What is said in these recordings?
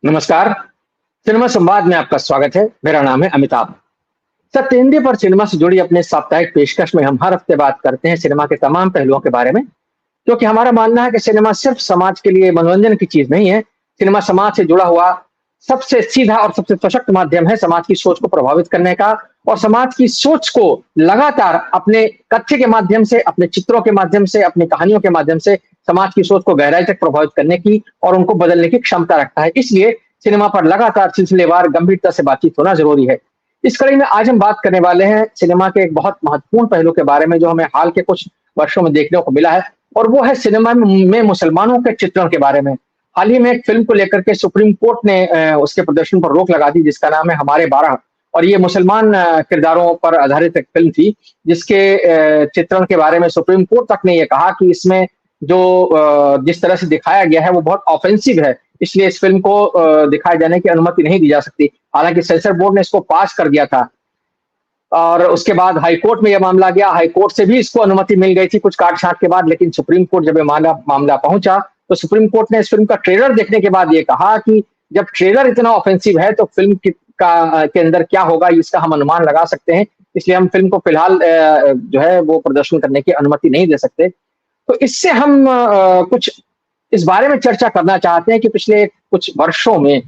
नमस्कार। सिनेमा संवाद में आपका स्वागत है। मेरा नाम है अमिताभ। सत्य हिंदी पर सिनेमा से जुड़ी अपने साप्ताहिक पेशकश में हम हर हफ्ते बात करते हैं सिनेमा के तमाम पहलुओं के बारे में, क्योंकि हमारा मानना है कि सिनेमा सिर्फ समाज के लिए मनोरंजन की चीज नहीं है। सिनेमा समाज से जुड़ा हुआ सबसे सीधा और सबसे सशक्त माध्यम है समाज की सोच को प्रभावित करने का, और समाज की सोच को लगातार अपने तथ्य के माध्यम से, अपने चित्रों के माध्यम से, अपनी कहानियों के माध्यम से समाज की सोच को गहराई तक प्रभावित करने की और उनको बदलने की क्षमता रखता है। इसलिए सिनेमा पर लगातार सिलसिलेवार गंभीरता से बातचीत होना जरूरी है। इस कड़ी में आज हम बात करने वाले हैं सिनेमा के एक बहुत महत्वपूर्ण पहलू के बारे में, जो हमें हाल के कुछ वर्षों में देखने को मिला है, और वो है सिनेमा में मुसलमानों के चित्रण के बारे में। हाल ही में एक फिल्म को लेकर के सुप्रीम कोर्ट ने उसके प्रदर्शन पर रोक लगा दी, जिसका नाम है हमारे 12। और ये मुसलमान किरदारों पर आधारित एक फिल्म थी, जिसके चित्रण के बारे में सुप्रीम कोर्ट तक ने यह कहा कि इसमें जो जिस तरह से दिखाया गया है वो बहुत ऑफेंसिव है, इसलिए इस फिल्म को दिखाए जाने की अनुमति नहीं दी जा सकती। हालांकि सेंसर बोर्ड ने इसको पास कर दिया था, और उसके बाद हाई कोर्ट में यह मामला गया। हाई कोर्ट से भी इसको अनुमति मिल गई थी कुछ काट छांट के बाद, लेकिन सुप्रीम कोर्ट जब ये मामला मामला पहुंचा तो सुप्रीम कोर्ट ने इस फिल्म का ट्रेलर देखने के बाद ये कहा कि जब ट्रेलर इतना ऑफेंसिव है तो फिल्म के अंदर क्या होगा इसका हम अनुमान लगा सकते हैं। इसलिए हम फिल्म को फिलहाल जो है वो प्रदर्शन करने की अनुमति नहीं दे सकते। तो इससे हम कुछ इस बारे में चर्चा करना चाहते हैं कि पिछले कुछ वर्षों में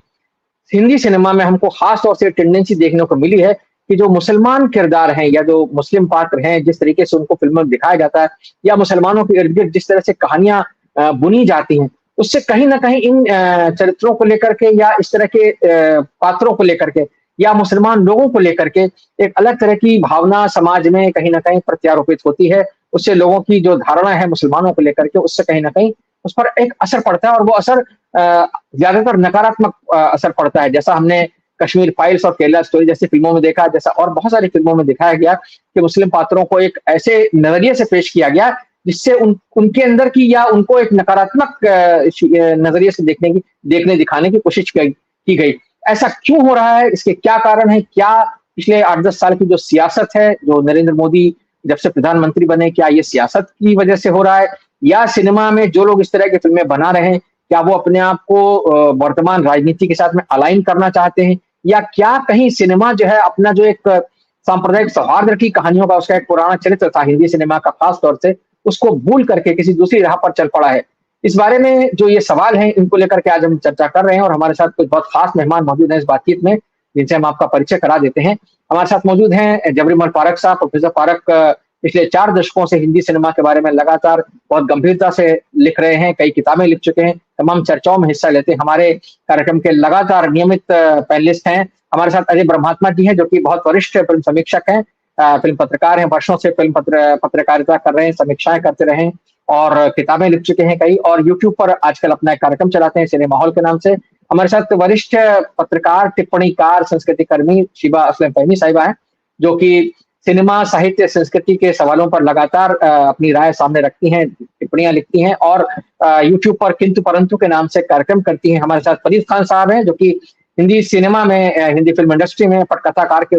हिंदी सिनेमा में हमको खास तौर से टेंडेंसी देखने को मिली है कि जो मुसलमान किरदार हैं या जो मुस्लिम पात्र हैं, जिस तरीके से उनको फिल्मों में दिखाया जाता है, या मुसलमानों के इर्द गिर्द जिस तरह से कहानियां बुनी जाती हैं, उससे कहीं ना कहीं इन चरित्रों को लेकर के या इस तरह के पात्रों को लेकर के या मुसलमान लोगों को लेकर के एक अलग तरह की भावना समाज में कहीं ना कहीं प्रत्यारोपित होती है। उससे लोगों की जो धारणा है मुसलमानों को लेकर के, उससे कहीं ना कहीं उस पर एक असर पड़ता है, और वो असर ज्यादातर नकारात्मक असर पड़ता है। जैसा हमने कश्मीर फाइल्स और केरला स्टोरी जैसी फिल्मों में देखा, जैसा और बहुत सारी फिल्मों में दिखाया गया कि मुस्लिम पात्रों को एक ऐसे नजरिए से पेश किया गया जिससे उनके अंदर की या उनको एक नकारात्मक नजरिए से देखने दिखाने की कोशिश की गई। ऐसा क्यों हो रहा है, इसके क्या कारण है? क्या पिछले 8-10 साल की जो सियासत है, जो नरेंद्र मोदी जब से प्रधानमंत्री बने, क्या ये सियासत की वजह से हो रहा है, या सिनेमा में जो लोग इस तरह की फिल्में बना रहे हैं क्या वो अपने आप को वर्तमान राजनीति के साथ में अलाइन करना चाहते हैं, या क्या कहीं सिनेमा जो है अपना जो एक सांप्रदायिक सौहार्द की कहानियों का उसका एक पुराना चरित्र था हिंदी सिनेमा का, खास तौर से उसको भूल करके किसी दूसरी राह पर चल पड़ा है। इस बारे में जो ये सवाल हैं, इनको लेकर के आज हम चर्चा कर रहे हैं, और हमारे साथ कुछ बहुत खास मेहमान मौजूद हैं इस बातचीत में, जिनसे हम आपका परिचय करा देते हैं। हमारे साथ मौजूद हैं जबरीमल फारक साहब। प्रोफेसर फारक पिछले 4 दशकों से हिंदी सिनेमा के बारे में लगातार बहुत गंभीरता से लिख रहे हैं, कई किताबें लिख चुके हैं, तमाम चर्चाओं में हिस्सा लेते हैं, हमारे कार्यक्रम के लगातार नियमित पैनलिस्ट हैं। हमारे साथ अजय ब्रह्मात्मा जी हैं, जो कि बहुत वरिष्ठ फिल्म समीक्षक हैं, फिल्म पत्रकार हैं, वर्षों से फिल्म पत्रकारिता कर रहे हैं, समीक्षाएं करते रहे हैं और किताबें लिख चुके हैं कई, और यूट्यूब पर आजकल अपना एक कार्यक्रम चलाते हैं सिनेमा हॉल के नाम से। हमारे साथ वरिष्ठ पत्रकार, टिप्पणीकार, संस्कृति कर्मी शिबा असलम फहमी साहिबा है, जो कि सिनेमा साहित्य संस्कृति के सवालों पर लगातार अपनी राय सामने रखती हैं, टिप्पणियां लिखती हैं, और यूट्यूब पर किंतु परंतु के नाम से कार्यक्रम करती हैं। हमारे साथ फरीद खान साहब हैं, जो कि हिंदी सिनेमा में, हिंदी फिल्म इंडस्ट्री में पटकथाकार के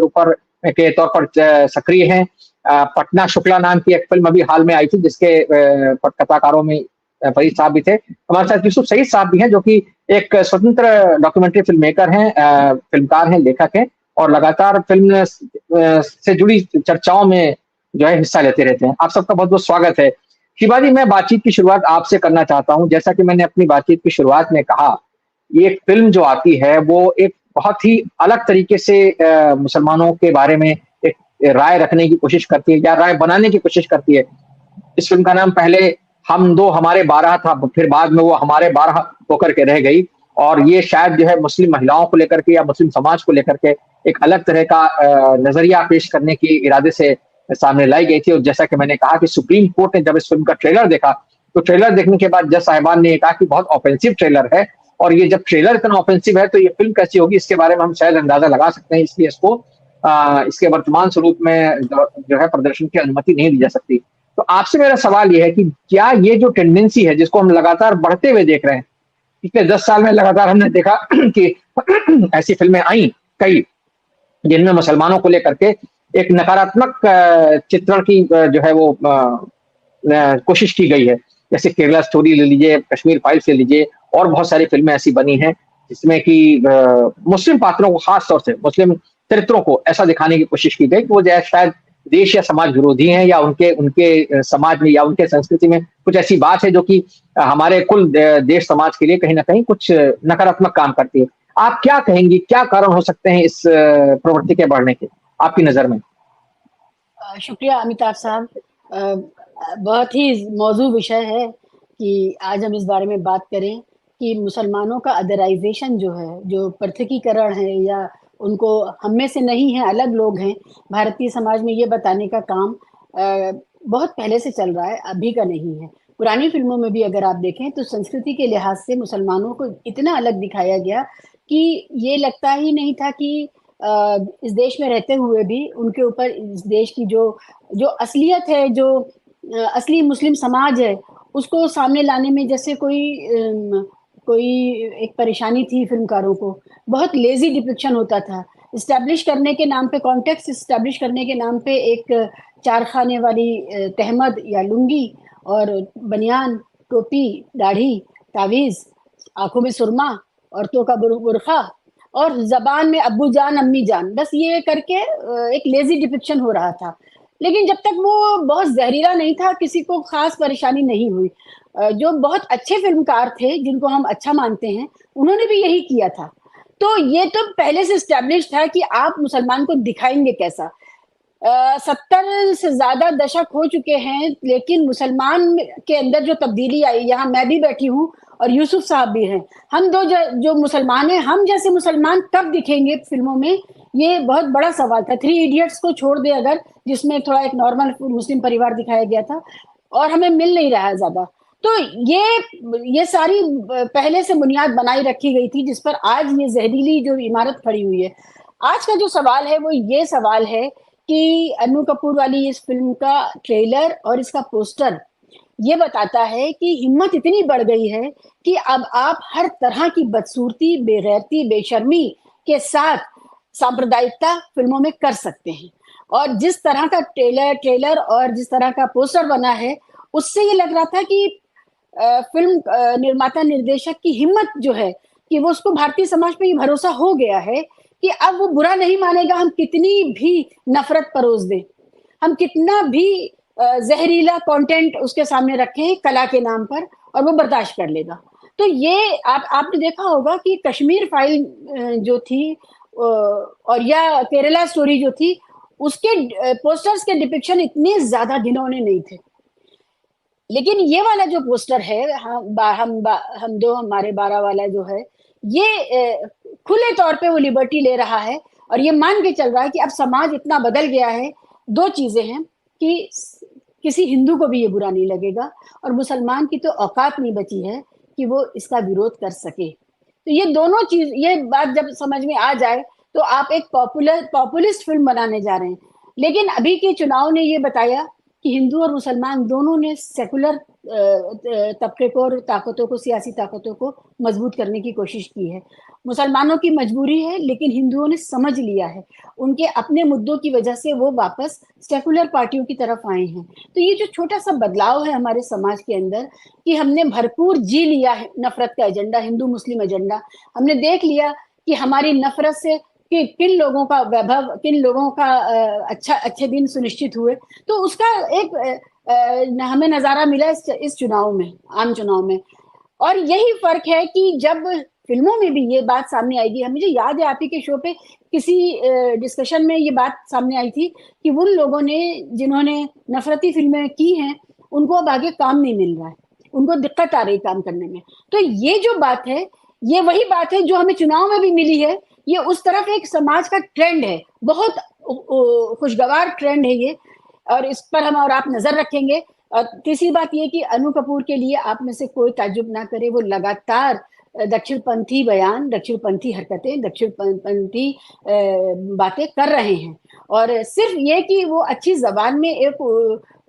तौर पर सक्रिय हैं। पटना शुक्ला नाम की एक फिल्म अभी हाल में आई थी, जिसके पटकथाकारों में फरीद साहब भी थे। हमारे साथ यूसुफ सईद साहब भी हैं, जो कि एक स्वतंत्र डॉक्यूमेंट्री फिल्म मेकर हैं, फिल्मकार हैं, लेखक हैं, और लगातार फिल्म से जुड़ी चर्चाओं में जो है हिस्सा लेते रहते हैं। आप सबका बहुत बहुत स्वागत है। शिवाजी, मैं बातचीत की शुरुआत आपसे करना चाहता हूं। जैसा कि मैंने अपनी बातचीत की शुरुआत में कहा, ये फिल्म जो आती है वो एक बहुत ही अलग तरीके से मुसलमानों के बारे में एक राय रखने की कोशिश करती है, या राय बनाने की कोशिश करती है। इस फिल्म का नाम पहले हम दो हमारे 12 था, फिर बाद में वो हमारे 12 होकर के रह गई, और ये शायद जो है मुस्लिम महिलाओं को लेकर के या मुस्लिम समाज को लेकर के एक अलग तरह का नजरिया पेश करने की इरादे से सामने लाई गई थी। और जैसा कि मैंने कहा कि सुप्रीम कोर्ट ने जब इस फिल्म का ट्रेलर देखा, तो ट्रेलर देखने के बाद जज साहिबान ने कहा कि बहुत ऑफेंसिव ट्रेलर है, और ये जब ट्रेलर इतना ऑफेंसिव है तो ये फिल्म कैसी होगी, इसके बारे में हम शायद अंदाजा लगा सकते हैं। इसलिए इसको इसके वर्तमान स्वरूप में जो है प्रदर्शन की अनुमति नहीं दी जा सकती। तो आपसे मेरा सवाल ये है कि क्या ये जो टेंडेंसी है, जिसको हम लगातार बढ़ते हुए देख रहे हैं, पिछले 10 साल में लगातार हमने देखा कि ऐसी फिल्में आई कई, जिनमें मुसलमानों को लेकर के एक नकारात्मक चित्रण की जो है वो कोशिश की गई है। जैसे केरला स्टोरी ले लीजिए, कश्मीर फाइल्स ले लीजिए, और बहुत सारी फिल्में ऐसी बनी हैं जिसमें कि मुस्लिम पात्रों को, खास तौर से मुस्लिम चरित्रों को ऐसा दिखाने की कोशिश की गई कि वो जो है शायद देश या समाज विरोधी हैं, या उनके उनके समाज में या उनके संस्कृति में कुछ ऐसी बात है जो कि हमारे कुल देश समाज के लिए कहीं न कहीं कुछ नकारात्मक काम करती है। आप क्या कहेंगी, क्या कारण हो सकते हैं इस प्रवृत्ति के बढ़ने के, आपकी नज़र में? शुक्रिया अमिताभ साहब। बहुत ही मौजू विषय है कि आज हम इस बारे में बात करें कि मुसलमानों का अदराइज़ेशन जो है, जो पृथकीकरण है या उनको हम में से नहीं है, अलग लोग हैं, भारतीय समाज में ये बताने का काम बहुत पहले से चल रहा है, अभी का नहीं है। पुरानी फ़िल्मों में भी अगर आप देखें तो संस्कृति के लिहाज से मुसलमानों को इतना अलग दिखाया गया कि ये लगता ही नहीं था कि इस देश में रहते हुए भी उनके ऊपर इस देश की जो जो असलियत है, जो असली मुस्लिम समाज है, उसको सामने लाने में जैसे कोई एक परेशानी थी फिल्मकारों को। बहुत लेज़ी डिपिक्शन होता था। एस्टैब्लिश करने के नाम पे, कॉन्टेक्स्ट एस्टैब्लिश करने के नाम पे एक चार खाने वाली तहमद या लुंगी और बनियान, टोपी, दाढ़ी, तावीज़, आँखों में सुरमा, औरतों का बुर्खा और ज़बान में अब्बू जान, अम्मी जान, बस ये करके एक लेज़ी डिपिक्शन हो रहा था। लेकिन जब तक वो बहुत ज़हरीला नहीं था, किसी को ख़ास परेशानी नहीं हुई। जो बहुत अच्छे फ़िल्मकार थे, जिनको हम अच्छा मानते हैं, उन्होंने भी यही किया था। तो ये तो पहले से एस्टैब्लिश था कि आप मुसलमान को दिखाएँगे कैसा। 70 से ज़्यादा दशक हो चुके हैं, लेकिन मुसलमान के अंदर जो तब्दीली आई, यहाँ मैं भी बैठी हूँ और यूसुफ साहब भी हैं। हम दो जो मुसलमान हैं, हम जैसे मुसलमान कब दिखेंगे फ़िल्मों में, ये बहुत बड़ा सवाल था। थ्री इडियट्स को छोड़ दें अगर, जिसमें थोड़ा एक नॉर्मल मुस्लिम परिवार दिखाया गया था और हमें मिल नहीं रहा है ज़्यादा। तो ये सारी पहले से बुनियाद बनाई रखी गई थी, जिस पर आज ये ज़हरीली जो इमारत खड़ी हुई है। आज का जो सवाल है, वो ये सवाल है कि अनु कपूर वाली इस फ़िल्म का ट्रेलर और इसका पोस्टर ये बताता है कि हिम्मत इतनी बढ़ गई है कि अब आप हर तरह की बदसूरती, बेगैरती, बेशर्मी के साथ सांप्रदायिकता फ़िल्मों में कर सकते हैं। और जिस तरह का ट्रेलर और जिस तरह का पोस्टर बना है, उससे ये लग रहा था कि फ़िल्म निर्माता निर्देशक की हिम्मत जो है कि वो उसको भारतीय समाज पे ये भरोसा हो गया है कि अब वो बुरा नहीं मानेगा, हम कितनी भी नफ़रत परोस दें, हम कितना भी ज़हरीला कंटेंट उसके सामने रखें कला के नाम पर, और वो बर्दाश्त कर लेगा। तो ये आपने देखा होगा कि कश्मीर फाइल जो थी और या केरला स्टोरी जो थी, उसके पोस्टर्स के डिपिक्शन इतने ज़्यादा घिनौने नहीं थे। लेकिन ये वाला जो पोस्टर है, हम दो हमारे 12 वाला जो है, ये खुले तौर पे वो लिबर्टी ले रहा है और ये मान के चल रहा है कि अब समाज इतना बदल गया है। 2 चीज़ें हैं कि किसी हिंदू को भी ये बुरा नहीं लगेगा और मुसलमान की तो औकात नहीं बची है कि वो इसका विरोध कर सके। तो ये दोनों चीज़, ये बात जब समझ में आ जाए, तो आप एक पॉपुलिस्ट फ़िल्म बनाने जा रहे हैं। लेकिन अभी के चुनाव ने ये बताया कि हिंदू और मुसलमान दोनों ने सेकुलर तबके को और ताकतों को, सियासी ताकतों को मजबूत करने की कोशिश की है। मुसलमानों की मजबूरी है, लेकिन हिंदुओं ने समझ लिया है। उनके अपने मुद्दों की वजह से वो वापस सेकुलर पार्टियों की तरफ आए हैं। तो ये जो छोटा-सा बदलाव है हमारे समाज के अंदर कि हमने भरपूर जी लिया है नफ़रत का एजेंडा, हिंदू-मुस्लिम एजेंडा। हमने देख लिया कि हमारी नफ़रत से कि किन लोगों का वैभव, किन लोगों का अच्छे दिन सुनिश्चित हुए। तो उसका एक हमें नज़ारा मिला इस चुनाव में, आम चुनाव में। और यही फ़र्क है कि जब फ़िल्मों में भी ये बात सामने आएगी, मुझे याद है आप ही के शो पे किसी डिस्कशन में ये बात सामने आई थी कि उन लोगों ने जिन्होंने नफ़रती फ़िल्में की हैं, उनको अब आगे काम नहीं मिल रहा है, उनको दिक्कत आ रही है काम करने में। तो ये जो बात है, ये वही बात है जो हमें चुनाव में भी मिली है। ये उस तरफ एक समाज का ट्रेंड है, बहुत खुशगवार ट्रेंड है ये, और इस पर हम और आप नज़र रखेंगे। और तीसरी बात ये कि अनु कपूर के लिए आप में से कोई ताज्जुब ना करे, वो लगातार दक्षिणपंथी बयान, दक्षिणपंथी हरकतें, दक्षिणपंथी बातें कर रहे हैं। और सिर्फ ये कि वो अच्छी ज़बान में एक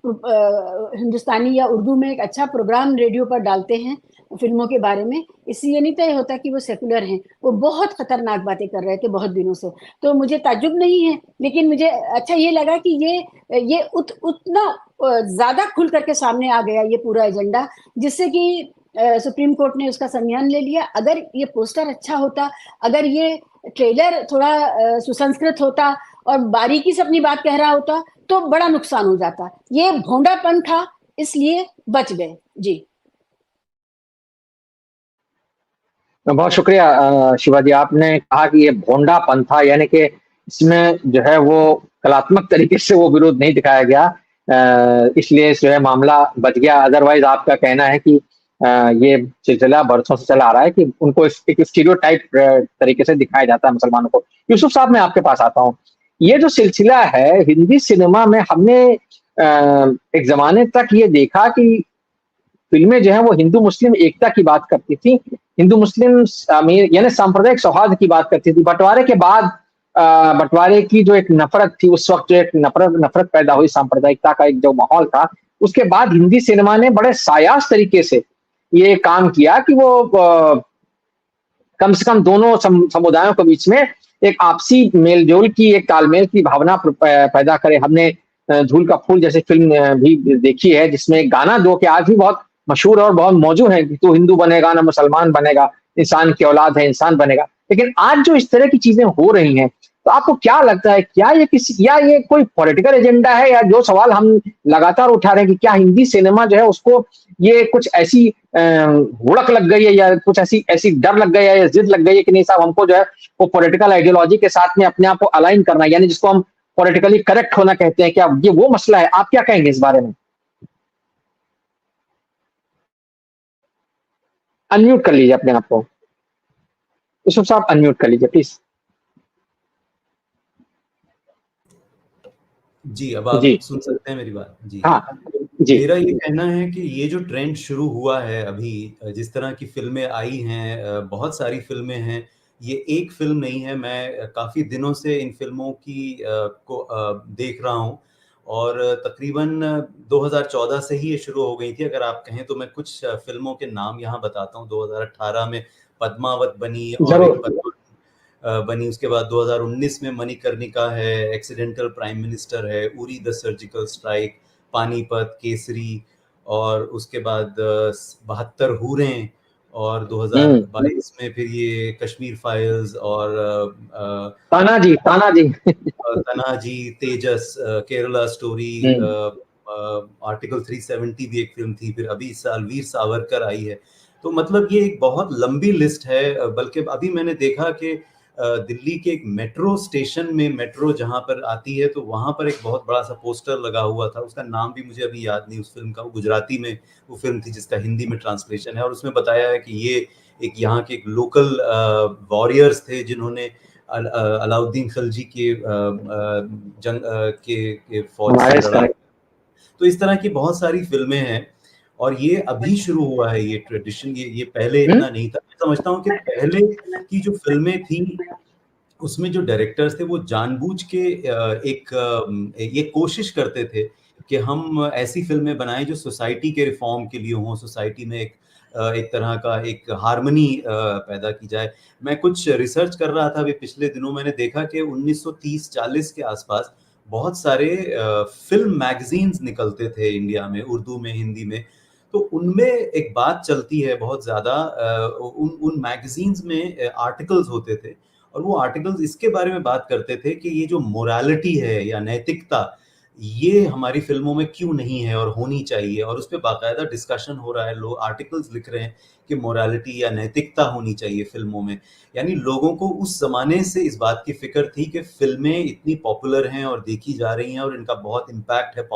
हिंदुस्तानी या उर्दू में एक अच्छा प्रोग्राम रेडियो पर डालते हैं फ़िल्मों के बारे में, इससे ये नहीं तय होता कि वो सेकुलर हैं। वो बहुत खतरनाक बातें कर रहे थे बहुत दिनों से, तो मुझे ताज्जुब नहीं है, लेकिन मुझे अच्छा ये लगा कि ये उतना ज़्यादा खुल करके सामने आ गया ये पूरा एजेंडा, जिससे कि सुप्रीम कोर्ट ने उसका संज्ञान ले लिया। अगर ये पोस्टर अच्छा होता, अगर ये ट्रेलर थोड़ा सुसंस्कृत होता और बारीकी से अपनी बात कह रहा होता, तो बड़ा नुकसान हो जाता। ये भोंडापन था, इसलिए बच गए। जी। बहुत शुक्रिया शिवाजी, आपने कहा कि ये भोंडापन था, यानी कि इसमें जो है वो कलात्मक तरीके से वो विरोध नहीं दिखाया गया, इसलिए जो है मामला बच गया। अदरवाइज आपका कहना है कि ये सिलसिला बरसों से चला आ रहा है कि उनको एक स्टीरियोटाइप तरीके से दिखाया जाता है मुसलमानों को। यूसुफ साहब, मैं आपके पास आता हूँ। ये जो सिलसिला है हिंदी सिनेमा में, हमने एक जमाने तक ये देखा कि फिल्में जो है वो हिंदू मुस्लिम एकता की बात करती थी, हिंदू मुस्लिम अमीर यानी सांप्रदायिक सौहार्द की बात करती थी। बंटवारे के बाद बंटवारे की जो एक नफरत थी, उस वक्त जो एक नफरत नफरत पैदा हुई, सांप्रदायिकता का एक जो माहौल था, उसके बाद हिंदी सिनेमा ने बड़े सायास तरीके से ये काम किया कि वो कम से कम दोनों समुदायों के बीच में एक आपसी मेलजोल की, एक तालमेल की भावना पैदा करे। हमने झूल का फूल जैसी फिल्म भी देखी है, जिसमें गाना दो कि आज भी बहुत मशहूर और बहुत मौजूद है कि तू हिंदू बनेगा ना मुसलमान बनेगा, इंसान की औलाद है इंसान बनेगा। लेकिन आज जो इस तरह की चीजें हो रही हैं, तो आपको क्या लगता है, क्या ये किसी, या ये कोई पॉलिटिकल एजेंडा है, या जो सवाल हम लगातार उठा रहे हैं कि क्या हिंदी सिनेमा जो है उसको ये कुछ ऐसी हुड़क लग गई है, या कुछ ऐसी ऐसी डर लग गई है, या जिद लग गई है कि नहीं साहब हमको जो है वो पॉलिटिकल आइडियोलॉजी के साथ में अपने आप को अलाइन करना है, यानी जिसको हम पॉलिटिकली करेक्ट होना कहते हैं, क्या ये वो मसला है? आप क्या कहेंगे इस बारे में? अनम्यूट कर लीजिए अपने आप को, यूसुफ साहब, अनम्यूट कर लीजिए प्लीज। जी, अब आप जी सुन सकते हैं मेरी बात? जी। हाँ जी। मेरा ये कहना है कि ये जो ट्रेंड शुरू हुआ है अभी, जिस तरह की फ़िल्में आई हैं, बहुत सारी फ़िल्में हैं, ये एक फ़िल्म नहीं है। मैं काफ़ी दिनों से इन फ़िल्मों की को देख रहा हूँ और तकरीबन 2014 से ही ये शुरू हो गई थी। अगर आप कहें तो मैं कुछ फ़िल्मों के नाम यहाँ बताता हूँ। 2018 में पद्मावत बनी और एक जरूर। बनी, उसके बाद 2019 में मणिकर्णिका है, एक्सीडेंटल प्राइम मिनिस्टर है, Uri the surgical strike, Panipat, Kesari, और उसके बाद 72 हूरें, और 2022 में फिर ये कश्मीर फाइल्स, और तानाजी, तानाजी। तनाजी, तेजस, केरला स्टोरी, हम्म। आर्टिकल 370 भी एक फिल्म थी, फिर अभी इस साल वीर सावरकर आई है। तो मतलब ये एक बहुत लंबी लिस्ट है। बल्कि अभी मैंने देखा कि दिल्ली के एक मेट्रो स्टेशन में, मेट्रो जहाँ पर आती है, तो वहाँ पर एक बहुत बड़ा सा पोस्टर लगा हुआ था। उसका नाम भी मुझे अभी याद नहीं उस फिल्म का। वो गुजराती में वो फिल्म थी जिसका हिंदी में ट्रांसलेशन है, और उसमें बताया है कि ये एक यहाँ के एक लोकल वॉरियर्स थे जिन्होंने अलाउद्दीन खिलजी के जंग के फौज से हमारे लड़ा। तो इस तरह की बहुत सारी फिल्में हैं, और ये अभी शुरू हुआ है ये ट्रेडिशन। ये पहले इतना नहीं था। मैं समझता हूँ कि पहले की जो फिल्में थी उसमें जो डायरेक्टर्स थे वो जानबूझ के ये कोशिश करते थे कि हम ऐसी फिल्में बनाएं जो सोसाइटी के रिफॉर्म के लिए हों, सोसाइटी में एक तरह का एक हार्मनी पैदा की जाए। मैं कुछ रिसर्च कर रहा था अभी पिछले दिनों, मैंने देखा कि 1930-40 के आसपास बहुत सारे फिल्म मैगजीन्स निकलते थे इंडिया में, उर्दू में, हिंदी में। तो उनमें एक बात चलती है बहुत ज़्यादा, उन उन मैगजीन्स में आर्टिकल्स होते थे, और वो आर्टिकल्स इसके बारे में बात करते थे कि ये जो मोरालिटी है या नैतिकता, ये हमारी फिल्मों में क्यों नहीं है और होनी चाहिए। और उस पे बाकायदा डिस्कशन हो रहा है, लोग आर्टिकल्स लिख रहे हैं कि मोरालिटी या नैतिकता होनी चाहिए फिल्मों में। यानी लोगों को उस जमाने से इस बात की फिक्र थी कि फिल्में इतनी पॉपुलर हैं और देखी जा रही हैं और इनका बहुत इम्पैक्ट है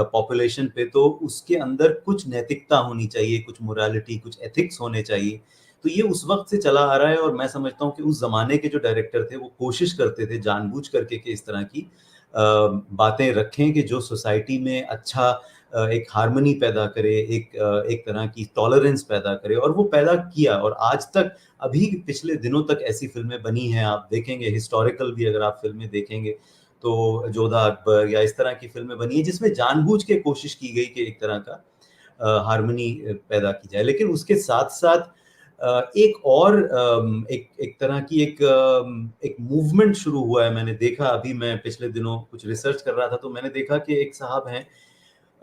पॉपुलेशन पे, तो उसके अंदर कुछ नैतिकता होनी चाहिए, कुछ मोरालिटी, कुछ एथिक्स होने चाहिए। तो ये उस वक्त से चला आ रहा है, और मैं समझता हूँ कि उस जमाने के जो डायरेक्टर थे वो कोशिश करते थे जानबूझ करके कि इस तरह की बातें रखें कि जो सोसाइटी में अच्छा एक हार्मनी पैदा करे, एक तरह की टॉलरेंस पैदा करे, और वो पैदा किया। और आज तक, अभी पिछले दिनों तक ऐसी फिल्में बनी हैं। आप देखेंगे हिस्टोरिकल भी अगर आप फिल्में देखेंगे तो जोधा अकबर या इस तरह की फिल्में बनी है जिसमें जानबूझ के कोशिश की गई कि एक तरह का हार्मनी पैदा की जाए। लेकिन उसके साथ साथ एक और एक एक तरह की एक मूवमेंट शुरू हुआ है। मैंने देखा, अभी मैं पिछले दिनों कुछ रिसर्च कर रहा था तो मैंने देखा कि एक साहब हैं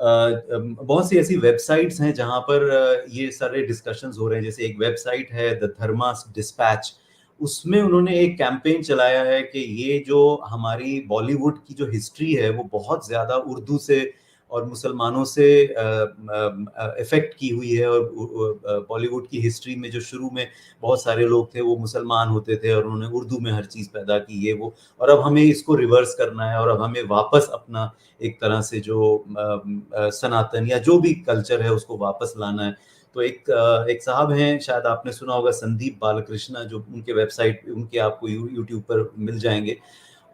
बहुत सी ऐसी वेबसाइट्स हैं जहां पर ये सारे डिस्कशंस हो रहे हैं। जैसे एक वेबसाइट है द धर्मा डिस्पैच, उसमें उन्होंने एक कैंपेन चलाया है कि ये जो हमारी बॉलीवुड की जो हिस्ट्री है वो बहुत ज्यादा उर्दू से और मुसलमानों से इफेक्ट की हुई है, और बॉलीवुड की हिस्ट्री में जो शुरू में बहुत सारे लोग थे वो मुसलमान होते थे और उन्होंने उर्दू में हर चीज़ पैदा की, ये वो, और अब हमें इसको रिवर्स करना है और अब हमें वापस अपना एक तरह से जो सनातन या जो भी कल्चर है उसको वापस लाना है। तो एक साहब हैं, शायद आपने सुना होगा, संदीप बालकृष्णा, जो उनके वेबसाइट उनके आपको यूट्यूब पर मिल जाएंगे।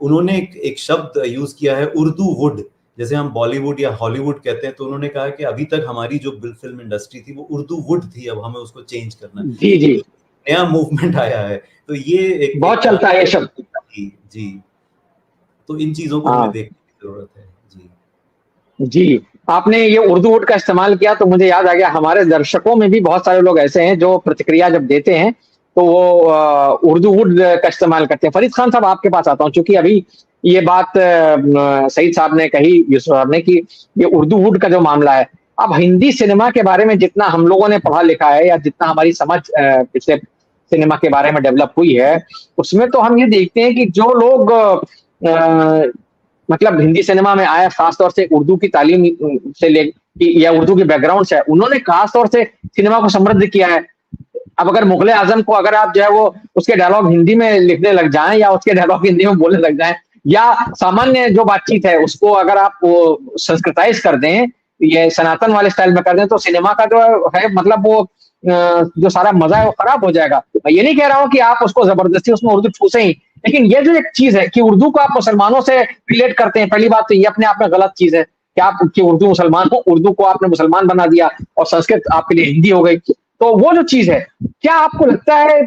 उन्होंने एक शब्द यूज किया है, उर्दू वुड, जैसे हम बॉलीवुड या हॉलीवुड कहते हैं, तो उन्होंने कहा कि अभी तक हमारी जो फिल्म इंडस्ट्री थी वो उर्दू वुड थी, अब हमें उसको चेंज करना है। जी जी, नया मूवमेंट आया है, तो ये बहुत चलता है ये शब्द। जी, तो इन चीजों को हमें देखने की जरूरत है। जी, आपने ये उर्दू वुड का इस्तेमाल किया तो मुझे याद आ गया, हमारे दर्शकों में भी बहुत सारे लोग ऐसे हैं जो प्रतिक्रिया जब देते हैं तो वो उर्दू वुड का इस्तेमाल करते हैं। फरीद खान साहब, आपके पास आता हूँ, क्योंकि अभी ये बात सईद साहब ने कही, यूसुफ साहब ने, कि ये उर्दू वुड का जो मामला है, अब हिंदी सिनेमा के बारे में जितना हम लोगों ने पढ़ा लिखा है या जितना हमारी समझ पिछले सिनेमा के बारे में डेवलप हुई है, उसमें तो हम ये देखते हैं कि जो लोग मतलब हिंदी सिनेमा में आया, खासतौर से उर्दू की तालीम से ले या उर्दू की बैकग्राउंड से, उन्होंने खासतौर से सिनेमा को समृद्ध किया है। अब अगर मुगले आजम को अगर आप जो है वो उसके डायलॉग हिंदी में लिखने लग जाएं या उसके डायलॉग हिंदी में बोलने लग जाएं, या सामान्य जो बातचीत है उसको अगर आप वो संस्कृताइज कर दें, ये सनातन वाले स्टाइल में कर दें, तो सिनेमा का जो है मतलब वो जो सारा मजा है वो खराब हो जाएगा। मैं ये नहीं कह रहा हूँ कि आप उसको जबरदस्ती उसमें उर्दू ठूसे ही, लेकिन ये जो एक चीज है कि उर्दू को आप मुसलमानों से रिलेट करते हैं, पहली बात तो ये अपने आप में गलत चीज है कि आप कि उर्दू मुसलमान हो, उर्दू को आपने मुसलमान बना दिया और संस्कृत आपके लिए हिंदी हो गई। तो वो जो चीज है, क्या आपको लगता है,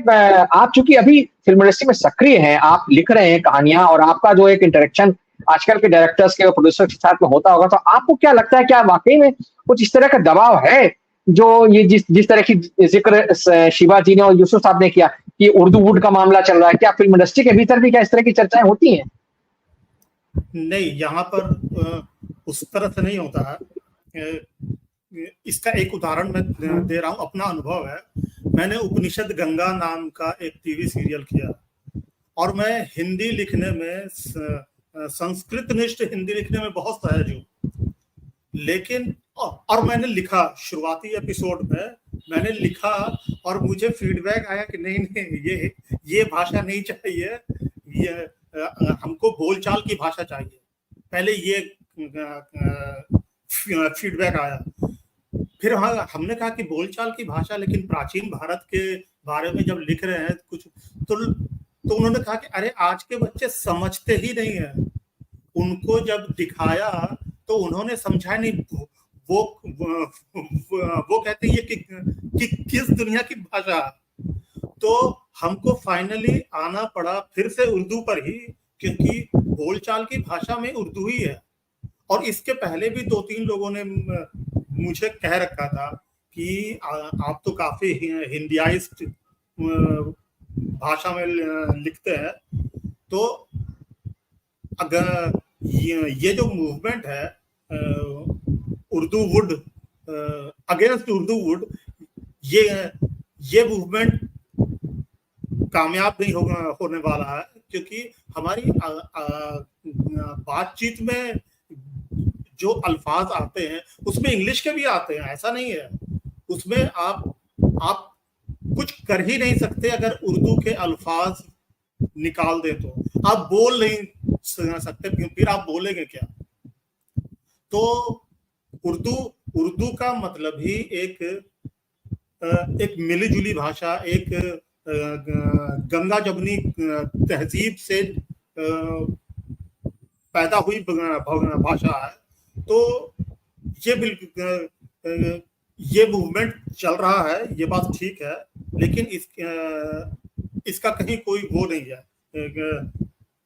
आप चूंकि अभी फिल्म इंडस्ट्री में सक्रिय हैं, आप लिख रहे हैं कहानियां और आपका जो एक इंटरेक्शन आजकल के डायरेक्टर्स के और प्रोड्यूसर के साथ में होता होगा, तो आपको क्या लगता है, क्या वाकई में कुछ इस तरह का दबाव है जो ये जिस तरह की जिक्र शिवा जी ने और यूसुफ साहब ने किया कि उर्दू वुड का मामला चल रहा है, क्या फिल्म इंडस्ट्री के भीतर भी क्या इस तरह की चर्चाएं होती हैं? नहीं, यहाँ पर उस तरह से नहीं होता है। इसका एक उदाहरण मैं दे रहा हूँ, अपना अनुभव है। मैंने उपनिषद गंगा नाम का एक टीवी सीरियल किया और मैं हिंदी लिखने में, संस्कृत निष्ठ हिंदी लिखने में बहुत सहज हूँ, लेकिन और मैंने लिखा, शुरुआती एपिसोड में मैंने लिखा और मुझे फीडबैक आया कि नहीं नहीं, ये भाषा नहीं चाहिए, ये हमको बोलचाल की भाषा चाहिए। पहले ये फीडबैक आया। फिर हमने कहा कि बोलचाल की भाषा, लेकिन प्राचीन भारत के बारे में जब लिख रहे हैं कुछ, तो उन्होंने कहा कि अरे आज के बच्चे समझते ही नहीं है। उनको जब दिखाया तो उन्होंने समझा नहीं, वो कहते हैं कि किस दुनिया की भाषा। तो हमको फाइनली आना पड़ा फिर से उर्दू पर ही, क्योंकि बोलचाल की भाषा में उर्दू ही है। और इसके पहले भी 2-3 लोगों ने मुझे कह रखा था कि आप तो काफी हिंदियाइज्ड भाषा में लिखते हैं। तो अगर ये जो मूवमेंट है Urdu would against Urdu would, ये मूवमेंट कामयाब नहीं होने वाला है, क्योंकि हमारी बातचीत में जो अल्फाज आते हैं उसमें इंग्लिश के भी आते हैं, ऐसा नहीं है। उसमें आप कुछ कर ही नहीं सकते अगर उर्दू के अल्फाज निकाल दे, तो आप बोल नहीं सकते, फिर आप बोलेंगे क्या? तो उर्दू का मतलब ही एक मिलीजुली भाषा, एक गंगा जमुनी तहजीब से पैदा हुई भाषा है। तो ये मूवमेंट चल रहा है, ये बात ठीक है, लेकिन इसका कहीं कोई वो नहीं है,